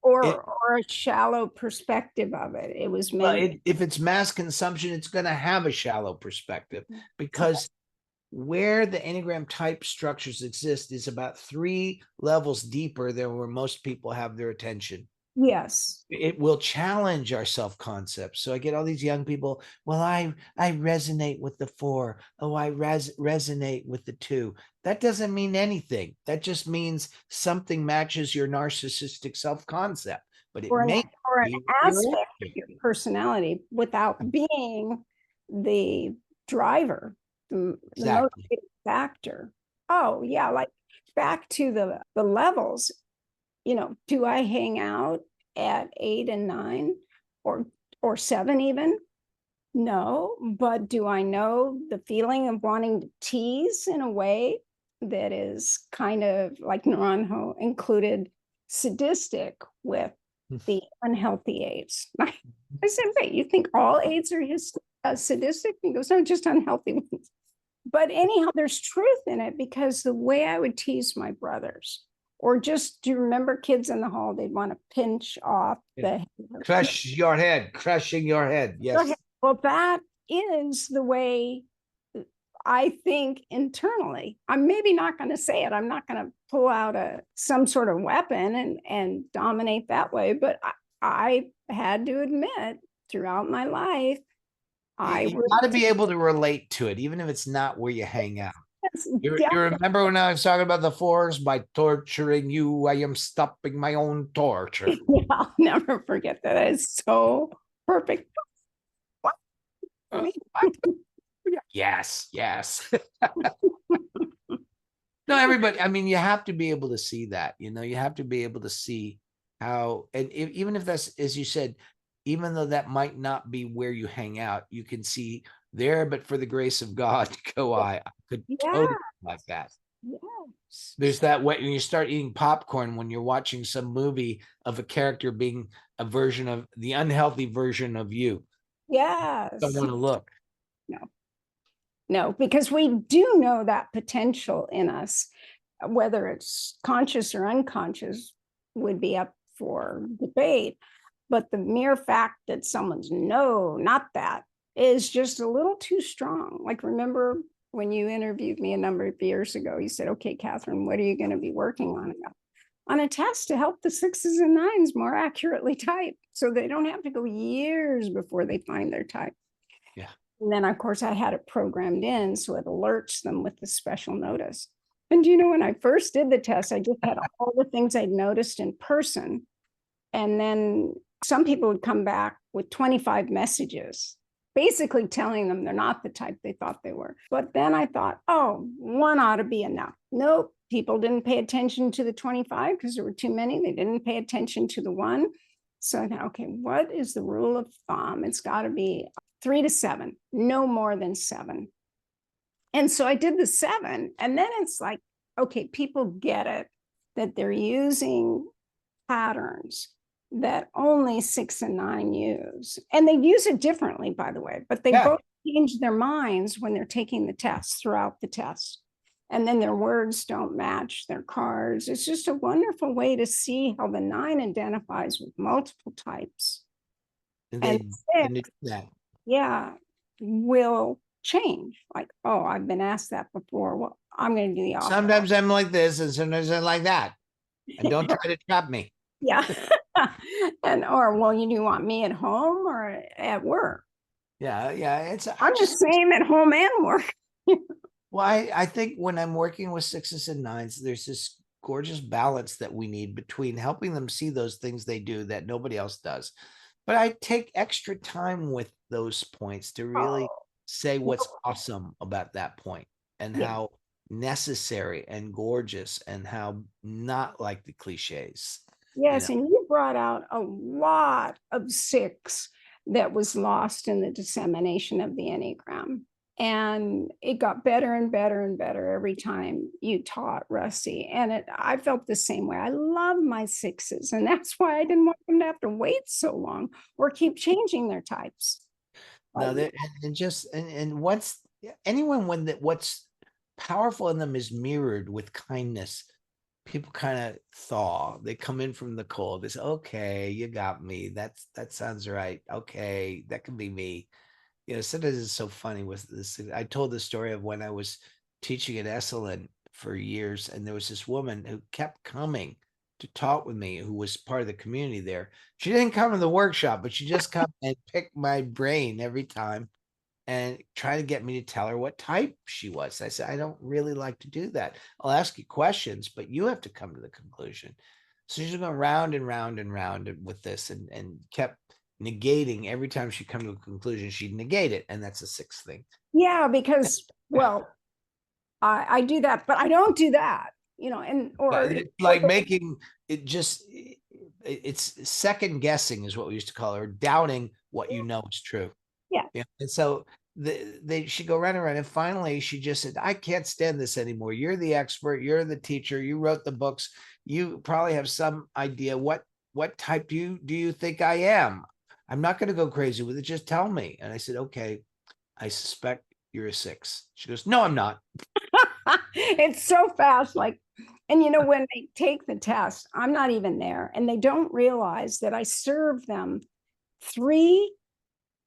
Speaker 1: Or a shallow perspective of it. It was meant.
Speaker 2: If it's mass consumption, it's going to have a shallow perspective, because where the Enneagram type structures exist is about 3 levels deeper than where most people have their attention.
Speaker 1: Yes.
Speaker 2: It will challenge our self-concept. So I get all these young people, well, I resonate with the 4. Oh, I resonate with the 2. That doesn't mean anything. That just means something matches your narcissistic self-concept, but it may
Speaker 1: or an
Speaker 2: be
Speaker 1: aspect of your personality without being the driver, the motivating factor. Oh yeah, like back to the levels. Do I hang out at 8 and 9 or 7 even? No, but do I know the feeling of wanting to tease in a way that is kind of like Naranjo included sadistic with the unhealthy 8s? I said, wait, you think all 8s are sadistic? He goes, no, just unhealthy ones. But anyhow, there's truth in it, because the way I would tease my brothers, or just, do you remember Kids in the Hall? They'd want to pinch off the
Speaker 2: crushing your head. Yes.
Speaker 1: Well, that is the way I think internally. I'm maybe not going to say it. I'm not going to pull out some sort of weapon and dominate that way. But I had to admit throughout my life,
Speaker 2: You got to be able to relate to it, even if it's not where you hang out. You remember when I was talking about the 4s? By torturing you, I am stopping my own torture.
Speaker 1: Yeah, I'll never forget that. It's so perfect.
Speaker 2: Yes. No, everybody, I mean, you have to be able to see that, you have to be able to see how, and even if that's, as you said, even though that might not be where you hang out, you can see there, but for the grace of God, I could totally like that.
Speaker 1: Yes.
Speaker 2: There's that way when you start eating popcorn when you're watching some movie of a character being a version of the unhealthy version of you.
Speaker 1: Yes.
Speaker 2: Don't want to look.
Speaker 1: No, because we do know that potential in us, whether it's conscious or unconscious would be up for debate. But the mere fact that someone's no, not that, is just a little too strong. Like, remember when you interviewed me a number of years ago, you said, okay, Katherine, what are you going to be working on a test to help the 6s and 9s more accurately type, so they don't have to go years before they find their type.
Speaker 2: Yeah.
Speaker 1: And then, of course, I had it programmed in so it alerts them with the special notice. And when I first did the test, I just had all the things I'd noticed in person. And then some people would come back with 25 messages, basically telling them they're not the type they thought they were. But then I thought, oh, one ought to be enough. Nope, people didn't pay attention to the 25 because there were too many. They didn't pay attention to the one. So I thought, okay, what is the rule of thumb? It's got to be 3 to 7, no more than 7. And so I did the 7, and then it's like, okay, people get it, that they're using patterns that only 6 and 9 use. And they use it differently, by the way, but they both change their minds when they're taking the test throughout the test. And then their words don't match their cards. It's just a wonderful way to see how the 9 identifies with multiple types.
Speaker 2: And
Speaker 1: And
Speaker 2: they do that.
Speaker 1: Yeah, will change. Like, oh, I've been asked that before. Well, I'm going to do the opposite.
Speaker 2: Sometimes I'm like this, and sometimes I'm like that. And don't try to trap me.
Speaker 1: Yeah. And well, you do want me at home or at work?
Speaker 2: Yeah, yeah.
Speaker 1: I'm the same at home and work.
Speaker 2: Well, I think when I'm working with 6s and 9s, there's this gorgeous balance that we need between helping them see those things they do that nobody else does. But I take extra time with those points to really say what's awesome about that point and how necessary and gorgeous and how not like the cliches.
Speaker 1: Yes, and you brought out a lot of 6 that was lost in the dissemination of the Enneagram. And it got better and better and better every time you taught, Rusty. And I felt the same way. I love my 6s. And that's why I didn't want them to have to wait so long or keep changing their types.
Speaker 2: No, and once anyone when what's powerful in them is mirrored with kindness, people kind of thaw. They come in from the cold. They say, okay, you got me. That sounds right. Okay, that can be me. Sometimes it's so funny with this. I told the story of when I was teaching at Esalen for years, and there was this woman who kept coming to talk with me, who was part of the community there. She didn't come to the workshop, but she just come and pick my brain every time and try to get me to tell her what type she was. I said, I don't really like to do that. I'll ask you questions, but you have to come to the conclusion. So she's going round and round and round with this and kept negating every time she come to a conclusion, she'd negate it. And that's a 6th thing. Yeah,
Speaker 1: because, well, I do that, but I don't do that, and
Speaker 2: it's like making it just, it's second guessing is what we used to call it, or doubting what you know is true.
Speaker 1: Yeah.
Speaker 2: And so she'd go round and round. And finally she just said, I can't stand this anymore. You're the expert. You're the teacher. You wrote the books. You probably have some idea. What type do you think I am? I'm not going to go crazy with it. Just tell me. And I said, okay, I suspect you're a 6. She goes, no, I'm not.
Speaker 1: It's so fast. Like, and when they take the test, I'm not even there. And they don't realize that I serve them 3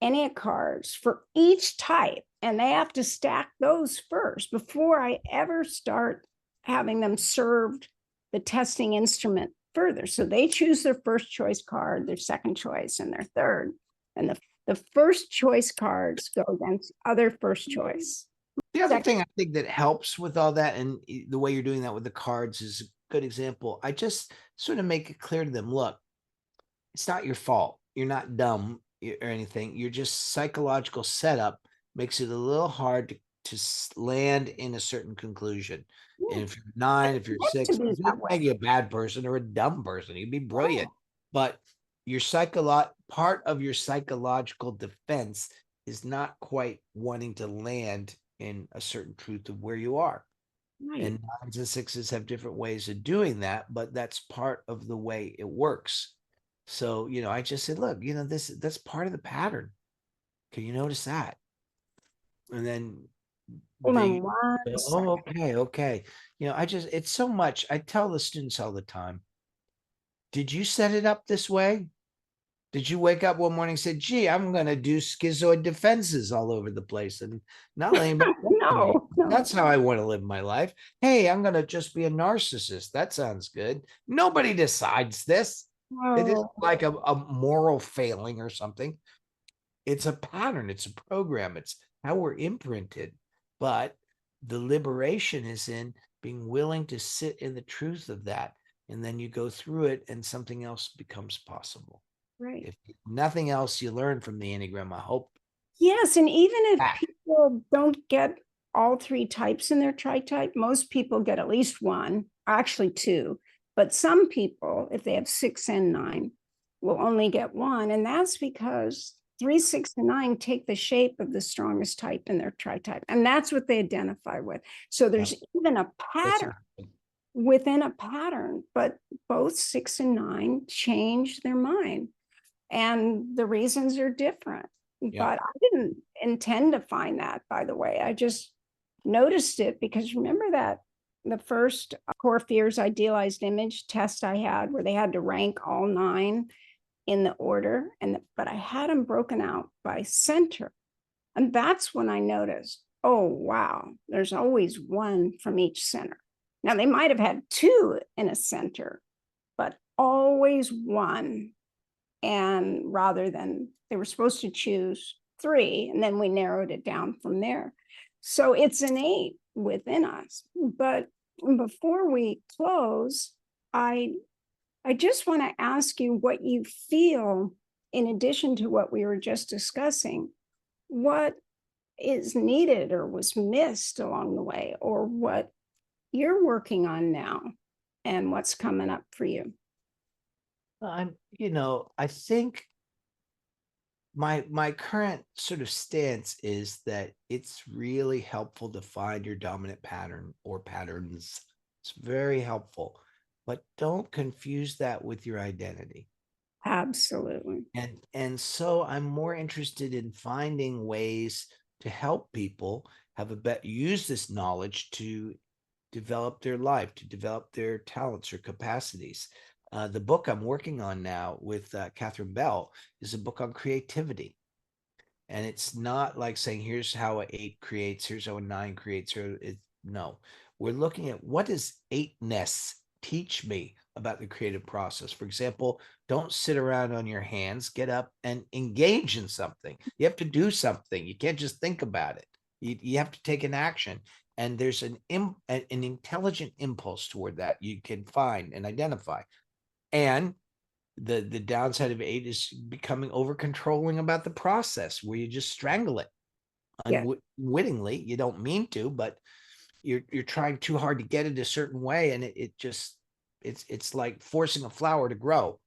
Speaker 1: Enneagram cards for each type. And they have to stack those first before I ever start having them served the testing instrument further. So they choose their first choice card, their second choice, and their third. And the first choice cards go against other first choice.
Speaker 2: The other thing I think that helps with all that, and the way you're doing that with the cards is a good example. I just sort of make it clear to them, look, it's not your fault. You're not dumb or anything. You're just psychological setup makes it a little hard to land in a certain conclusion. And if you're 9, if you're 6, it doesn't make you a bad person or a dumb person. You'd be brilliant. But your part of your psychological defense is not quite wanting to land in a certain truth of where you are. Right. And 9s and 6s have different ways of doing that, but that's part of the way it works. So, I just said, look, that's part of the pattern. Can you notice that? And then okay. It's so much. I tell the students all the time, did you set it up this way? Did you wake up one morning and say, gee, I'm going to do schizoid defenses all over the place and not let anybody no. That's how I want to live my life. Hey, I'm going to just be a narcissist. That sounds good. Nobody decides this. It isn't like a moral failing or something. It's a pattern. It's a program. It's how we're imprinted. But the liberation is in being willing to sit in the truth of that. And then you go through it and something else becomes possible.
Speaker 1: Right.
Speaker 2: If nothing else you learn from the Enneagram, I hope.
Speaker 1: Yes, and even if
Speaker 2: that.
Speaker 1: people don't get all three types in their tritype, most people get at least one, actually two. But some people, if they have 6 and 9, will only get one. And that's because 3, 6, and 9 take the shape of the strongest type in their tritype. And that's what they identify with. So there's even a pattern within a pattern, but both 6 and 9 change their mind. And the reasons are different. But I didn't intend to find that, by the way. I just noticed it because remember that the first core fears idealized image test I had where they had to rank all 9 in the order, but I had them broken out by center. And that's when I noticed, oh, wow, there's always one from each center. Now they might have had 2 in a center, but always one. And rather than they were supposed to choose 3, and then we narrowed it down from there. So it's innate within us. But before we close, I just want to ask you what you feel, in addition to what we were just discussing, what is needed or was missed along the way, or what you're working on now and what's coming up for you.
Speaker 2: I think my current sort of stance is that it's really helpful to find your dominant pattern or patterns. It's very helpful, but don't confuse that with your identity.
Speaker 1: Absolutely.
Speaker 2: And so I'm more interested in finding ways to help people have use this knowledge to develop their life, to develop their talents or capacities. The book I'm working on now with Catherine Bell is a book on creativity. And it's not like saying, here's how an 8 creates, here's how a 9 creates. No, we're looking at what does 8-ness teach me about the creative process. For example, don't sit around on your hands, get up and engage in something. You have to do something. You can't just think about it. You have to take an action. And there's an intelligent impulse toward that you can find and identify. And the downside of 8 is becoming over controlling about the process, where you just strangle it unwittingly. You don't mean to, but you're trying too hard to get it a certain way, and it's like forcing a flower to grow.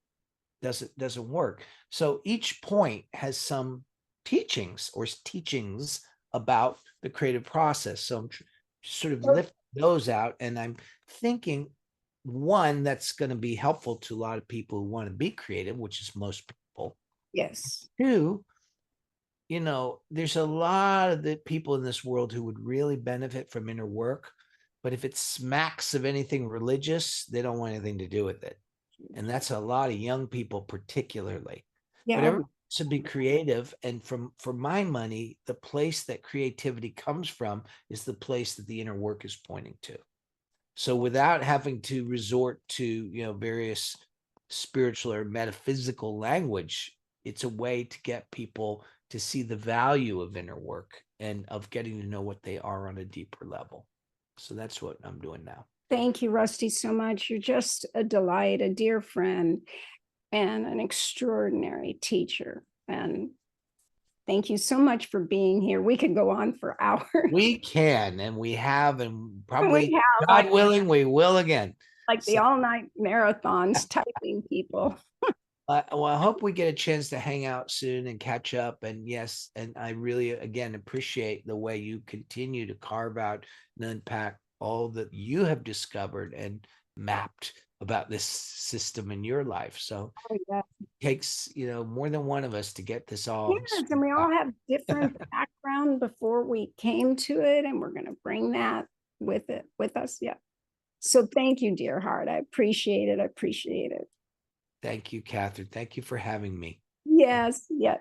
Speaker 2: Doesn't work. So each point has some teachings about the creative process. So I'm sort of lift those out, and I'm thinking one that's going to be helpful to a lot of people who want to be creative, which is most people.
Speaker 1: Yes.
Speaker 2: 2, there's a lot of the people in this world who would really benefit from inner work, but if it smacks of anything religious, they don't want anything to do with it. And that's a lot of young people, particularly. But everyone should be creative. And for my money, the place that creativity comes from is the place that the inner work is pointing to. So without having to resort to, various spiritual or metaphysical language, it's a way to get people to see the value of inner work and of getting to know what they are on a deeper level. So that's what I'm doing now.
Speaker 1: Thank you, Rusty, so much. You're just a delight, a dear friend, and an extraordinary teacher. And thank you so much for being here. We could go on for hours.
Speaker 2: We can, and we have, and probably, God willing, we will again.
Speaker 1: Like the all-night marathons typing people.
Speaker 2: Well, I hope we get a chance to hang out soon and catch up. And yes, and I really, again, appreciate the way you continue to carve out and unpack all that you have discovered and mapped about this system in your life. So it takes, more than one of us to get this all.
Speaker 1: Yes, and we all have different background before we came to it, and we're going to bring that with us. Yeah. So thank you, dear heart. I appreciate it.
Speaker 2: Thank you, Katherine. Thank you for having me.
Speaker 1: Yes. Yeah.